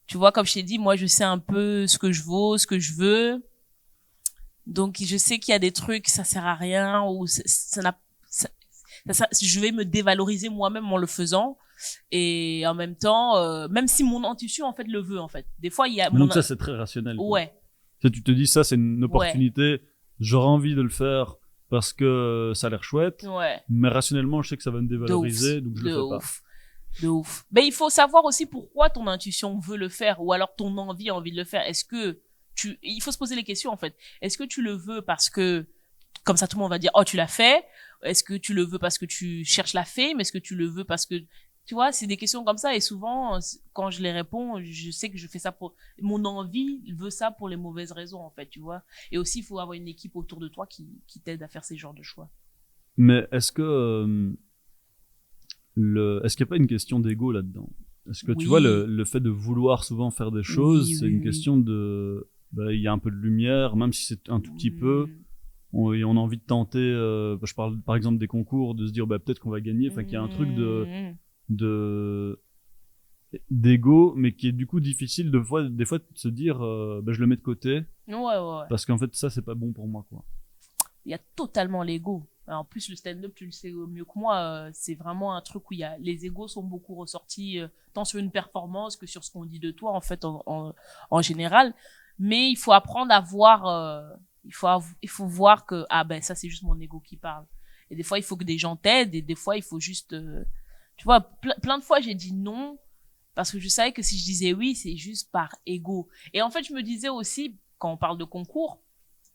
Tu vois, comme je t'ai dit, moi je sais un peu ce que je vaux, ce que je veux. Donc je sais qu'il y a des trucs ça sert à rien ou je vais me dévaloriser moi-même en le faisant et en même temps même si mon intuition en fait le veut en fait. Des fois il y a Donc ça, c'est très rationnel. Quoi. ouais. Tu te dis, ça, c'est une opportunité, j'aurais envie de le faire parce que ça a l'air chouette, Ouais. mais rationnellement, je sais que ça va me dévaloriser, donc je le fais pas. De ouf. Mais il faut savoir aussi pourquoi ton intuition veut le faire ou alors ton envie a envie de le faire. Est-ce que il faut se poser les questions en fait. Est-ce que tu le veux parce que comme ça tout le monde va dire oh tu l'as fait? Est-ce que tu le veux parce que tu cherches la fame? Est-ce que tu le veux parce que tu vois, c'est des questions comme ça et souvent quand je les réponds, je sais que je fais ça pour mon envie veut ça pour les mauvaises raisons en fait, tu vois. Et aussi il faut avoir une équipe autour de toi qui t'aide à faire ces genres de choix. Mais est-ce que est-ce qu'il n'y a pas une question d'ego là-dedans? Est-ce que tu vois le fait de vouloir souvent faire des choses, c'est une question de il y a un peu de lumière, même si c'est un tout petit peu, on a envie de tenter. Je parle par exemple des concours, de se dire peut-être qu'on va gagner. Enfin, qu'il y a un truc d'ego, mais qui est du coup difficile des fois de se dire je le mets de côté. Ouais. Parce qu'en fait ça c'est pas bon pour moi quoi. Il y a totalement l'ego. En plus, le stand-up, tu le sais mieux que moi, c'est vraiment un truc où les égos sont beaucoup ressortis, tant sur une performance que sur ce qu'on dit de toi, en fait, en général. Mais il faut apprendre à voir, il faut voir que, ça, c'est juste mon ego qui parle. Et des fois, il faut que des gens t'aident, et des fois, il faut juste, tu vois, plein de fois, j'ai dit non, parce que je savais que si je disais oui, c'est juste par ego. Et en fait, je me disais aussi, quand on parle de concours,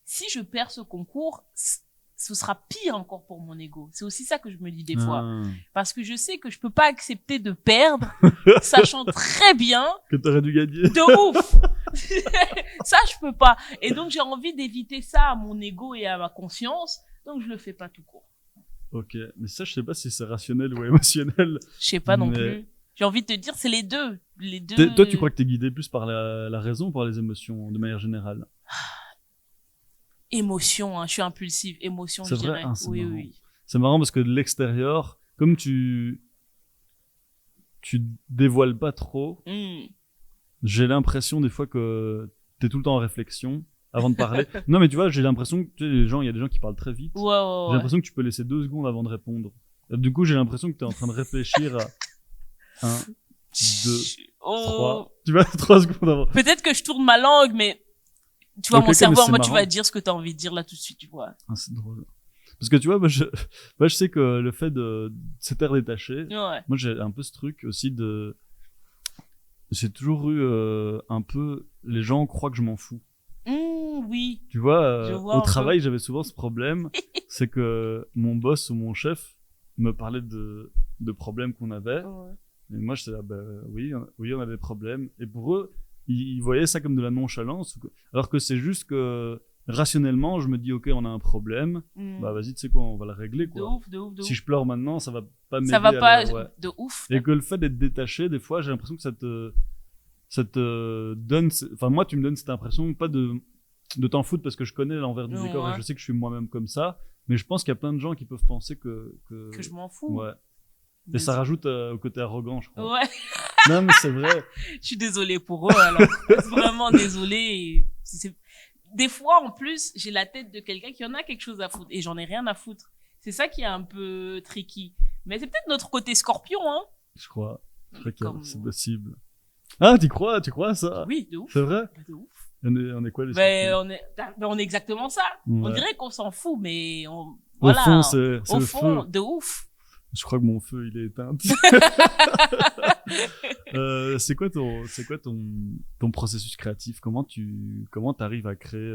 si je perds ce concours, ce sera pire encore pour mon ego. C'est aussi ça que je me dis des fois. Parce que je sais que je peux pas accepter de perdre, sachant très bien que t'aurais dû gagner. De ouf. Ça, je peux pas. Et donc, j'ai envie d'éviter ça à mon ego et à ma conscience. Donc, je le fais pas tout court. Ok. Mais ça, je sais pas si c'est rationnel ou émotionnel. Je sais pas non plus. J'ai envie de te dire, c'est les deux. Toi, tu crois que t'es guidé plus par la raison ou par les émotions, de manière générale? Émotion, hein, je suis impulsive. Émotion, c'est je vrai, dirais. Oui. C'est marrant parce que de l'extérieur, comme tu dévoiles pas trop, j'ai l'impression des fois que t'es tout le temps en réflexion avant de parler. Non, mais tu vois, j'ai l'impression que il y a des gens qui parlent très vite. Ouais. J'ai l'impression que tu peux laisser 2 secondes avant de répondre. Du coup, j'ai l'impression que t'es en train de réfléchir à 1, 2, 3. Tu vois, 3 secondes avant. Peut-être que je tourne ma langue, mais tu vois, mon cerveau, moi, tu vas dire ce que t'as envie de dire là tout de suite, tu vois. C'est drôle. Parce que tu vois, moi, je sais que le fait de s'être détaché, moi, j'ai un peu ce truc aussi j'ai toujours eu un peu, les gens croient que je m'en fous. Oui. Tu vois, au travail, j'avais souvent ce problème, c'est que mon boss ou mon chef me parlait de problèmes qu'on avait. Et moi, je disais, oui, on a des problèmes. Et pour eux, ils voyaient ça comme de la nonchalance. Alors que c'est juste que, rationnellement, je me dis, ok, on a un problème. Vas-y, tu sais quoi, on va le régler, quoi. De ouf. Si je pleure maintenant, ça va pas m'aider. Ça va pas, de ouf. Et que le fait d'être détaché, des fois, j'ai l'impression que ça te donne, enfin, moi, tu me donnes cette impression, pas de t'en foutre parce que je connais l'envers du décor et je sais que je suis moi-même comme ça. Mais je pense qu'il y a plein de gens qui peuvent penser que je m'en fous. Ouais. Et ça rajoute au côté arrogant, je crois. Ouais. Non, mais c'est vrai. Je suis désolée pour eux, alors. Vraiment désolée. Des fois, en plus, j'ai la tête de quelqu'un qui en a quelque chose à foutre. Et j'en ai rien à foutre. C'est ça qui est un peu tricky. Mais c'est peut-être notre côté scorpion, hein. Je crois que c'est possible. Ah, tu crois à ça? Oui, de ouf. C'est vrai? De ouf. On est quoi, les Ben, structures? on est exactement ça. Ouais. On dirait qu'on s'en fout, mais Au voilà. fond, c'est Au le fond, feu. de ouf. Je crois que mon feu, il est éteint. C'est quoi ton processus créatif? Comment t'arrives à créer,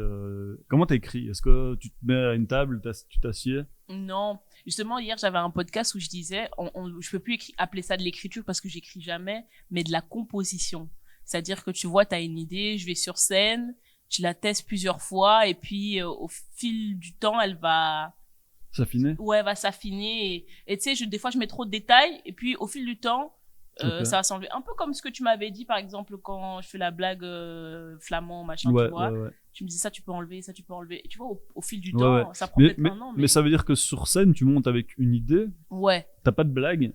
comment t'écris? Est-ce que tu te mets à une table, tu t'assieds? Non. Justement, hier, j'avais un podcast où je disais, je peux plus appeler ça de l'écriture parce que j'écris jamais, mais de la composition. C'est-à-dire que tu vois, t'as une idée, je vais sur scène, tu la testes plusieurs fois, et puis, au fil du temps, elle va s'affiner. Et tu sais, des fois, je mets trop de détails, et puis, au fil du temps, Ok. ça va s'enlever. Un peu comme ce que tu m'avais dit, par exemple, quand je fais la blague flamand, machin, Ouais, tu vois. ouais. Tu me dis ça, tu peux enlever, ça, tu peux enlever. Et tu vois, au fil du Ouais, temps, ouais. ça prend peut-être un an, Mais ça veut dire que sur scène, tu montes avec une idée, Ouais. t'as pas de blague.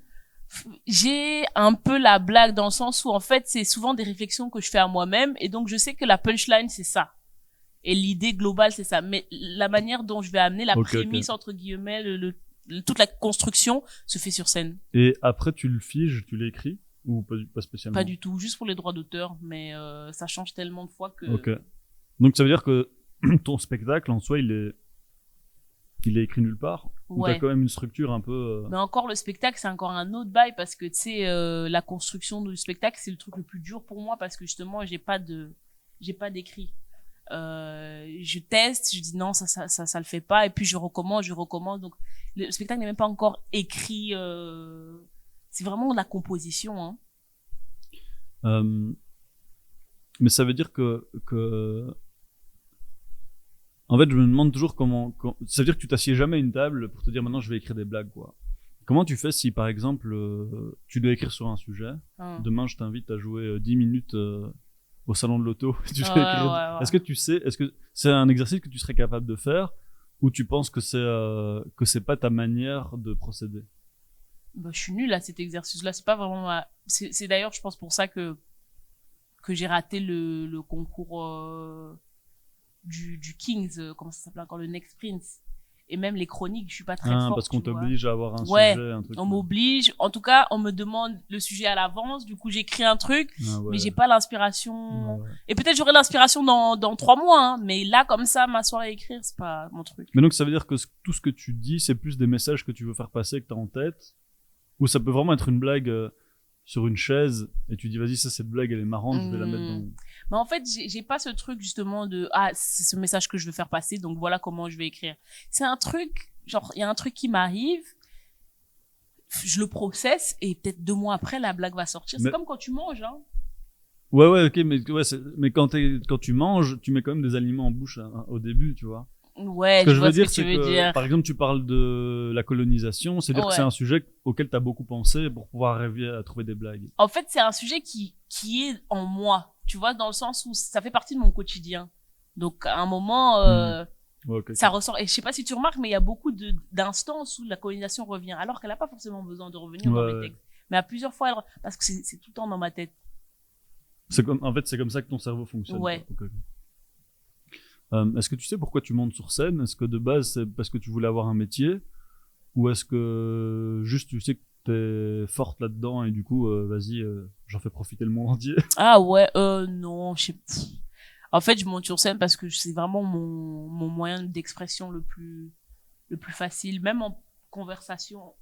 J'ai un peu la blague dans le sens où, en fait, c'est souvent des réflexions que je fais à moi-même. Et donc, je sais que la punchline, c'est ça. Et l'idée globale, c'est ça. Mais la manière dont je vais amener la Ok, prémisse, entre guillemets, toute la construction se fait sur scène. Et après, tu le figes, tu l'écris, ou pas spécialement? Pas du tout, juste pour les droits d'auteur. Mais ça change tellement de fois que... Ok. Donc ça veut dire que ton spectacle, en soi, il est écrit nulle part? Ou t'as Ouais. quand même une structure un peu... Mais encore, le spectacle, c'est encore un autre bail parce que, tu sais, la construction du spectacle, c'est le truc le plus dur pour moi parce que, justement, j'ai pas d'écrit. Je teste, je dis non, ça le fait pas, et puis je recommence. Donc, le spectacle n'est même pas encore écrit, c'est vraiment de la composition, hein. Mais ça veut dire que... En fait, je me demande toujours ça veut dire que tu t'assieds jamais à une table pour te dire maintenant je vais écrire des blagues, quoi. Comment tu fais si, par exemple, tu dois écrire sur un sujet, demain je t'invite à jouer 10 minutes au salon de l'auto, tu dois écrire... Ouais. Est-ce que c'est un exercice que tu serais capable de faire, ou tu penses que c'est pas ta manière de procéder? Bah, je suis nulle à cet exercice-là, c'est pas vraiment c'est d'ailleurs, je pense, pour ça que j'ai raté le concours du Kings, comment ça s'appelle encore, le Next Prince. Et même les chroniques, je suis pas très forte. Parce qu'on tu vois. t'oblige à avoir un Ouais, sujet, un truc. on m'oblige. En tout cas, on me demande le sujet à l'avance. Du coup, j'écris un truc, Ah ouais. mais j'ai pas l'inspiration. Ouais. Et peut-être j'aurai l'inspiration dans 3 mois, hein. Mais là, comme ça, m'asseoir et écrire, c'est pas mon truc. Mais donc ça veut dire que tout ce que tu dis, c'est plus des messages que tu veux faire passer, que t'as en tête, ou ça peut vraiment être une blague sur une chaise et tu dis vas-y, cette blague elle est marrante, je vais la mettre dans... Mais en fait, j'ai pas ce truc justement de c'est ce message que je veux faire passer, donc voilà comment je vais écrire. C'est un truc, genre il y a un truc qui m'arrive, je le processe et peut-être 2 mois après la blague va sortir. C'est comme quand tu manges, hein. Ouais, ok, mais quand tu manges, tu mets quand même des aliments en bouche au début, tu vois. Ouais, ce que je je vois veux ce dire, que c'est tu veux que, dire. par exemple, tu parles de la colonisation, c'est-à-dire que c'est un sujet auquel tu as beaucoup pensé pour pouvoir arriver à trouver des blagues. En fait, c'est un sujet qui est en moi, tu vois, dans le sens où ça fait partie de mon quotidien. Donc, à un moment, ça ressort. Et je sais pas si tu remarques, mais il y a beaucoup d'instances où la colonisation revient, alors qu'elle a pas forcément besoin de revenir dans mes textes. Mais à plusieurs fois, parce que c'est tout le temps dans ma tête. En fait, c'est comme ça que ton cerveau fonctionne. Ouais. Est-ce que tu sais pourquoi tu montes sur scène? Est-ce que de base c'est parce que tu voulais avoir un métier, ou est-ce que juste tu sais que t'es forte là-dedans et du coup vas-y, j'en fais profiter le monde entier? Ah ouais, non, je sais. En fait, je monte sur scène parce que c'est vraiment mon moyen d'expression le plus facile, même en conversation,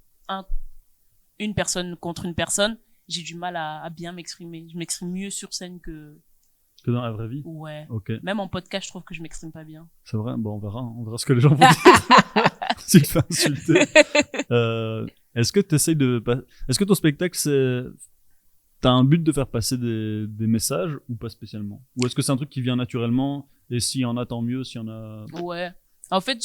une personne contre une personne, j'ai du mal à bien m'exprimer. Je m'exprime mieux sur scène que dans la vraie vie. Ouais. Ok. Même en podcast, je trouve que je m'exprime pas bien. C'est vrai. Bon, on verra ce que les gens vont dire. Si tu te fais insulter. Est-ce que ton spectacle t'as un but de faire passer des messages ou pas spécialement? Ou est-ce que c'est un truc qui vient naturellement et s'il y en a tant mieux, s'il y en a... Ouais. En fait,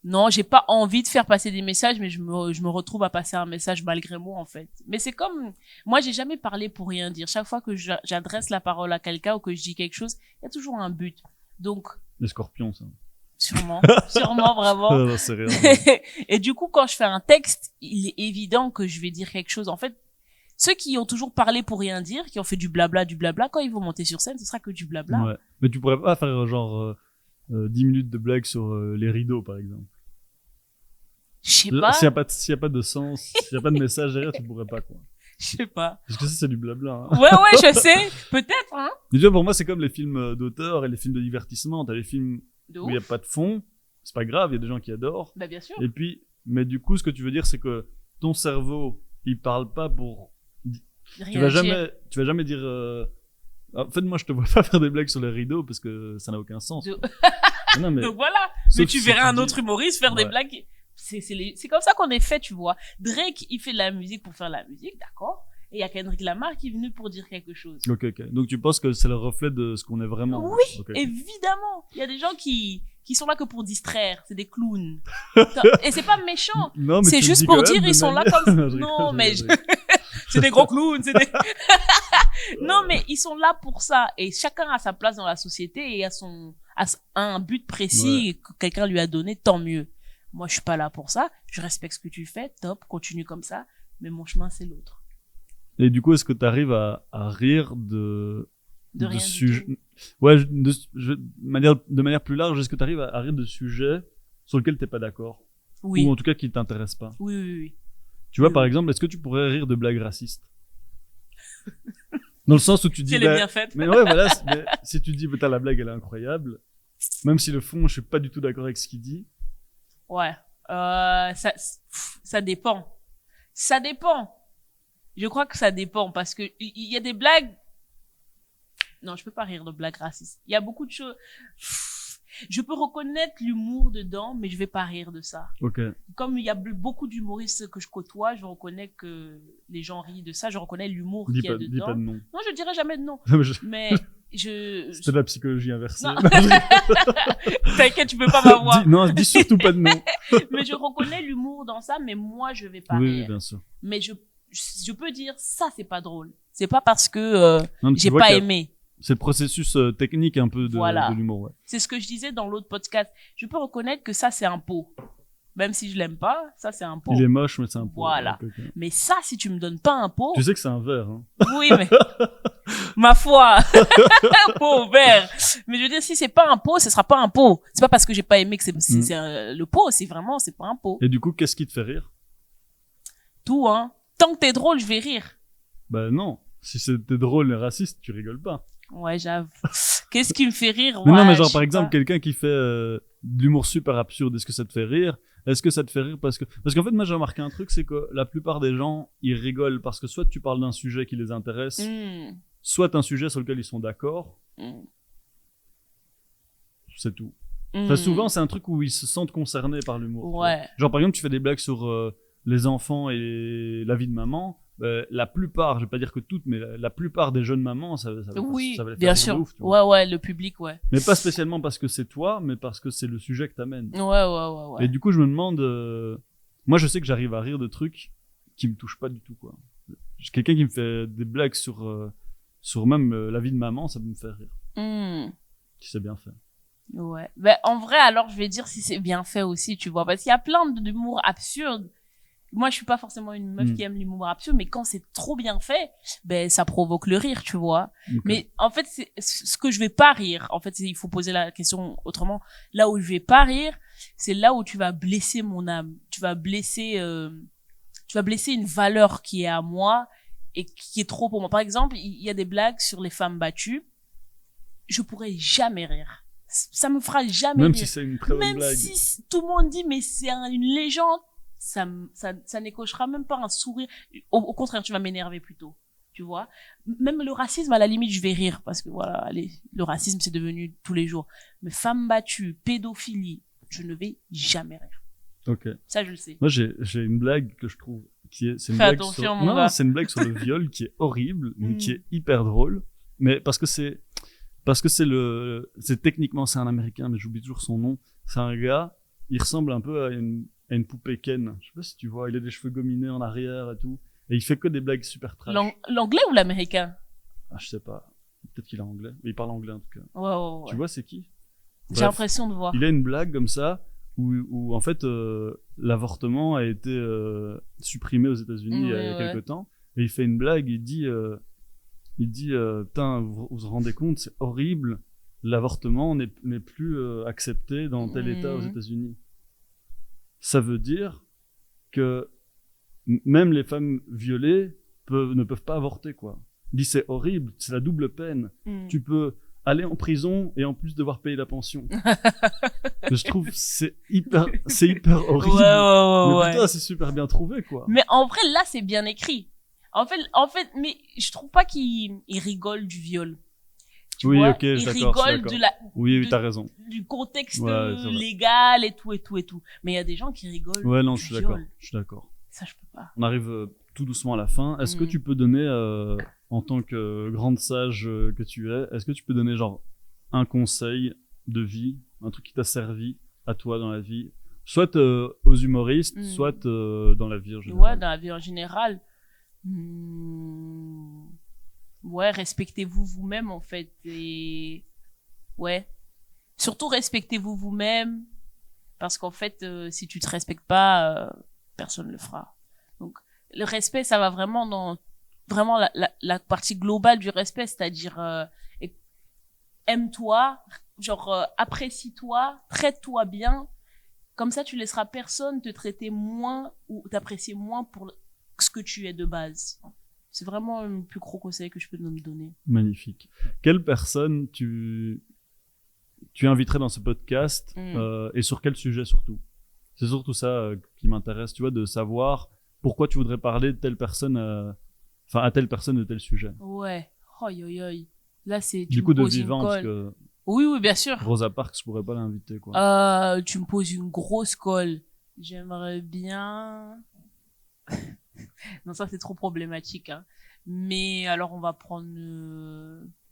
non, j'ai pas envie de faire passer des messages, mais je me retrouve à passer un message malgré moi, en fait. Mais c'est comme, moi, j'ai jamais parlé pour rien dire. Chaque fois que j'adresse la parole à quelqu'un ou que je dis quelque chose, il y a toujours un but. Donc. Les scorpions, ça. Sûrement vraiment. Non, c'est rien. Et du coup, quand je fais un texte, il est évident que je vais dire quelque chose. En fait, ceux qui ont toujours parlé pour rien dire, qui ont fait du blabla, quand ils vont monter sur scène, ce sera que du blabla. Ouais. Mais tu pourrais pas faire genre 10 minutes de blague sur les rideaux, par exemple. Je sais pas. S'il y a pas de sens, s'il y a pas de message derrière, tu pourrais pas, quoi. Je sais pas. Parce que ça, c'est du blabla. Hein. Ouais, je sais. Peut-être, hein. Mais tu vois, pour moi, c'est comme les films d'auteur et les films de divertissement. T'as les films De où ouf. il n'y a pas de fond. C'est pas grave, il y a des gens qui adorent. Bah, bien sûr. Et puis, mais du coup, ce que tu veux dire, c'est que ton cerveau, il parle pas pour. Tu vas jamais dire. En fait, moi, je te vois pas faire des blagues sur les rideaux parce que ça n'a aucun sens. De- Non, mais Donc voilà. sauf Mais tu si verrais un dis- autre humoriste faire des Ouais. blagues. C'est comme ça qu'on est fait, tu vois. Drake, il fait de la musique pour faire de la musique, d'accord. Et il y a Kendrick Lamar qui est venu pour dire quelque chose. Ok. Donc tu penses que c'est le reflet de ce qu'on est vraiment. Oui, Ok. évidemment. Il y a des gens qui sont là que pour distraire. C'est des clowns. Et c'est pas méchant. Non, mais C'est tu le juste dis pour quand dire, même de ils sont là manière- comme. Je Non, rigole, mais je rigole. c'est des gros clowns. Non, mais ils sont là pour ça. Et chacun a sa place dans la société et a un but précis et que quelqu'un lui a donné, tant mieux. Moi, je suis pas là pour ça. Je respecte ce que tu fais. Top. Continue comme ça. Mais mon chemin, c'est l'autre. Et du coup, est-ce que tu arrives à rire de Rien du sujets tout. Ouais, de manière plus large, est-ce que tu arrives à rire de sujets sur lesquels t'es pas d'accord Oui. ou en tout cas qui t'intéressent pas? Oui. Tu vois, Oui, par oui. exemple, est-ce que tu pourrais rire de blagues racistes? Dans le sens où tu dis, Si elle est bah, bien faite. mais ouais, voilà, mais si tu dis, putain, la blague, elle est incroyable, même si le fond, je suis pas du tout d'accord avec ce qu'il dit. Ouais. Ça dépend. Ça dépend. Je crois que ça dépend parce que il y a des blagues. Non, je peux pas rire de blagues racistes. Il y a beaucoup de choses. Je peux reconnaître l'humour dedans, mais je vais pas rire de ça. Ok. Comme il y a beaucoup d'humoristes que je côtoie, je reconnais que les gens rient de ça. Je reconnais l'humour Dis qu'il y a pas de dedans. nom. Non, je dirais jamais de non. Non, mais Mais C'était de la psychologie inversée. Non. T'inquiète, tu peux pas m'avoir. Dis surtout pas de nom. Mais je reconnais l'humour dans ça, mais moi, je vais pas Oui, rire. bien sûr. Mais je peux dire, ça, c'est pas drôle. C'est pas parce que Non, mais tu j'ai vois pas qu'il y a- aimé. C'est le processus technique un peu Voilà. de l'humour, ouais. C'est ce que je disais dans l'autre podcast. Je peux reconnaître que ça, c'est un pot. Même si je l'aime pas, ça, c'est un pot. Il est moche, mais c'est un peu. Voilà. Ok. Mais ça, si tu me donnes pas un pot, Tu sais que c'est un verre, hein. oui, mais ma foi, pot vert. Mais je veux dire, si c'est pas un pot, ce sera pas un pot. C'est pas parce que j'ai pas aimé que c'est le pot. C'est vraiment, c'est pas un pot. Et du coup, qu'est-ce qui te fait rire? Tout, hein. Tant que t'es drôle, je vais rire. Bah non. Si c'était drôle et raciste, tu rigoles pas. Ouais, j'avoue. Qu'est-ce qui me fait rire? Mais non, Ouais, mais je genre, sais par exemple, pas. quelqu'un qui fait de l'humour super absurde, est-ce que ça te fait rire? Est-ce que ça te fait rire parce qu'en fait, moi, j'ai remarqué un truc, c'est que la plupart des gens, ils rigolent parce que soit tu parles d'un sujet qui les intéresse, Hmm. soit un sujet sur lequel ils sont d'accord. Hmm. C'est tout. Hmm. Enfin, souvent, c'est un truc où ils se sentent concernés par l'humour. tu vois. Ouais. Genre, par exemple, tu fais des blagues sur les enfants et la vie de maman. La plupart, je vais pas dire que toutes, mais la plupart des jeunes mamans, ça Oui, ça va les faire bien rire de sûr. ouf, tu vois. Ouais, le public, ouais. Mais pas spécialement parce que c'est toi, mais parce que c'est le sujet que t'amènes. Ouais. Et du coup, je me demande, moi, je sais que j'arrive à rire de trucs qui me touchent pas du tout, quoi. Quelqu'un qui me fait des blagues sur même la vie de maman, ça me fait rire. Hmm. Si c'est bien fait. Ouais. Ben, en vrai, alors, je vais dire si c'est bien fait aussi, tu vois. Parce qu'il y a plein d'humour absurde. Moi, je suis pas forcément une meuf qui aime l'humour absurde, mais quand c'est trop bien fait, ben, ça provoque le rire, tu vois. Ok. Mais en fait, c'est ce que je vais pas rire. En fait, il faut poser la question autrement. Là où je vais pas rire, c'est là où tu vas blesser mon âme. Tu vas blesser une valeur qui est à moi et qui est trop pour moi. Par exemple, il y a des blagues sur les femmes battues. Je pourrais jamais rire. Ça me fera jamais Même rire. si c'est une très bonne Même blague. si tout le monde dit, mais c'est une légende, ça n'écochera même pas un sourire. Au contraire, tu vas m'énerver plutôt. Tu vois? Même le racisme, à la limite, je vais rire parce que voilà, allez, le racisme, c'est devenu tous les jours. Mais femmes battues, pédophilie, je ne vais jamais rire. Ok. Ça, je le sais. Moi, j'ai une blague que je trouve c'est une Fais blague attention, sur... mon gars. c'est une blague sur le viol qui est horrible, mais qui Mm. est hyper drôle. Mais parce que c'est techniquement, c'est un Américain, mais j'oublie toujours son nom. C'est un gars, il ressemble un peu à une poupée Ken. Je sais pas si tu vois, il a des cheveux gominés en arrière et tout. Et il fait que des blagues super trash. L'anglais ou l'américain? Ah, je sais pas. Peut-être qu'il est anglais. Mais il parle anglais en tout cas. Ouais. Tu vois, c'est qui? J'ai Bref. l'impression de voir. Il a une blague comme ça où en fait l'avortement a été supprimé aux États-Unis il y a quelques temps, et il fait une blague, il dit putain, vous vous rendez compte, c'est horrible, l'avortement n'est plus accepté dans tel état aux États-Unis. Ça veut dire que même les femmes violées ne peuvent pas avorter, quoi. Il dit c'est horrible, c'est la double peine. Tu peux aller en prison et en plus devoir payer la pension. Je trouve c'est hyper horrible. Mais putain, c'est super bien trouvé, quoi. Mais en vrai, là, c'est bien écrit. En fait, mais je trouve pas qu'il rigole du viol. Tu vois, ok, il rigole oui, t'as raison. Du contexte légal et tout. Mais il y a des gens qui rigolent. Ouais, non, du je suis viol. d'accord. Ça, je peux pas. On arrive tout doucement à la fin. Est-ce que tu peux donner, en tant que grande sage que tu es, est-ce que tu peux donner genre un conseil de vie, un truc qui t'a servi à toi dans la vie, soit aux humoristes, soit dans la vie en général? Ouais, dans la vie en général. Ouais, respectez-vous vous-même en fait, et ouais, surtout respectez-vous vous-même, parce qu'en fait si tu te respectes pas, personne le fera. Donc le respect, ça va vraiment dans la partie globale du respect, c'est-à-dire aime-toi, genre apprécie-toi, traite-toi bien, comme ça tu laisseras personne te traiter moins ou t'apprécier moins pour ce que tu es de base. C'est vraiment le plus gros conseil que je peux nous donner. Magnifique. Quelle personne tu inviterais dans ce podcast et sur quel sujet surtout? C'est surtout ça qui m'intéresse, tu vois, de savoir pourquoi tu voudrais parler de telle personne, à telle personne de tel sujet. Ouais. Oi. Là, c'est... Du coup, de vivant, parce que... Oui, bien sûr. Rosa Parks, je pourrais pas l'inviter, quoi. Tu me poses une grosse colle. J'aimerais bien... Non, ça c'est trop problématique, hein. Mais alors on va prendre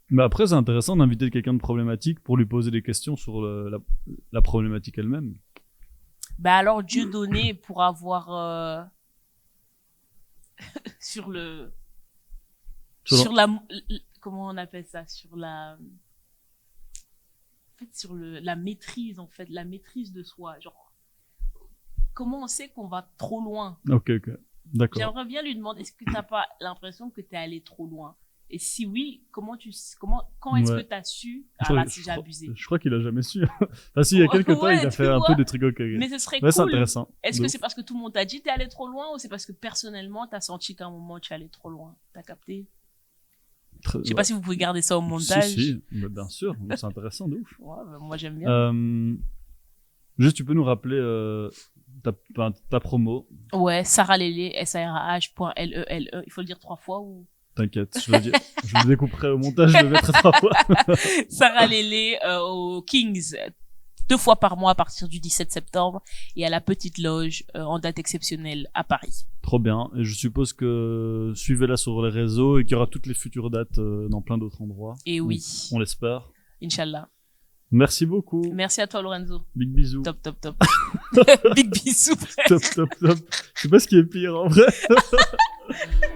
mais après c'est intéressant d'inviter quelqu'un de problématique pour lui poser des questions sur la problématique elle-même. Bah alors Dieudonné pour avoir sur la comment on appelle ça, sur la maîtrise, en fait, la maîtrise de soi, genre comment on sait qu'on va trop loin. Ok. D'accord. J'aimerais bien lui demander, est-ce que t'as pas l'impression que t'es allé trop loin? Et si oui, quand est-ce que t'as su? Si j'ai abusé. Je crois qu'il a jamais su. Enfin, si, il y a quelques temps, il a fait un peu des trucs ok. Mais ce serait cool. C'est intéressant. Est-ce que c'est parce que tout le monde t'a dit t'es allé trop loin, ou c'est parce que personnellement t'as senti qu'à un moment tu es allé trop loin? T'as capté? Je sais pas si vous pouvez garder ça au montage. Si, bien sûr. C'est intéressant de ouf. Ouais, moi j'aime bien. Juste, tu peux nous rappeler ta promo? Ouais, Sarah Lele, sarah.lele. Il faut le dire 3 fois ou? T'inquiète, je le découperai au montage, je le mettrai 3 fois. Sarah Lele au Kings, 2 fois par mois à partir du 17 septembre, et à la Petite Loge en date exceptionnelle à Paris. Trop bien. Et je suppose que suivez-la sur les réseaux et qu'il y aura toutes les futures dates dans plein d'autres endroits. Et oui. On l'espère. Inch'Allah. Merci beaucoup. Merci à toi, Lorenzo. Big bisous. Top. Big bisous. Top. Je sais pas ce qui est pire en vrai.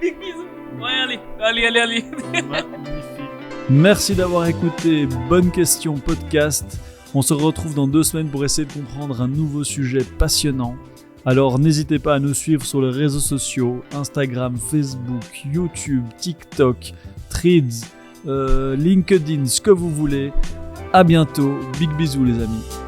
Big bisous. Ouais, allez. Magnifique. Merci d'avoir écouté Bonne Question Podcast. On se retrouve dans 2 semaines pour essayer de comprendre un nouveau sujet passionnant. Alors n'hésitez pas à nous suivre sur les réseaux sociaux, Instagram, Facebook, YouTube, TikTok, Threads, LinkedIn, ce que vous voulez. À bientôt, big bisous les amis.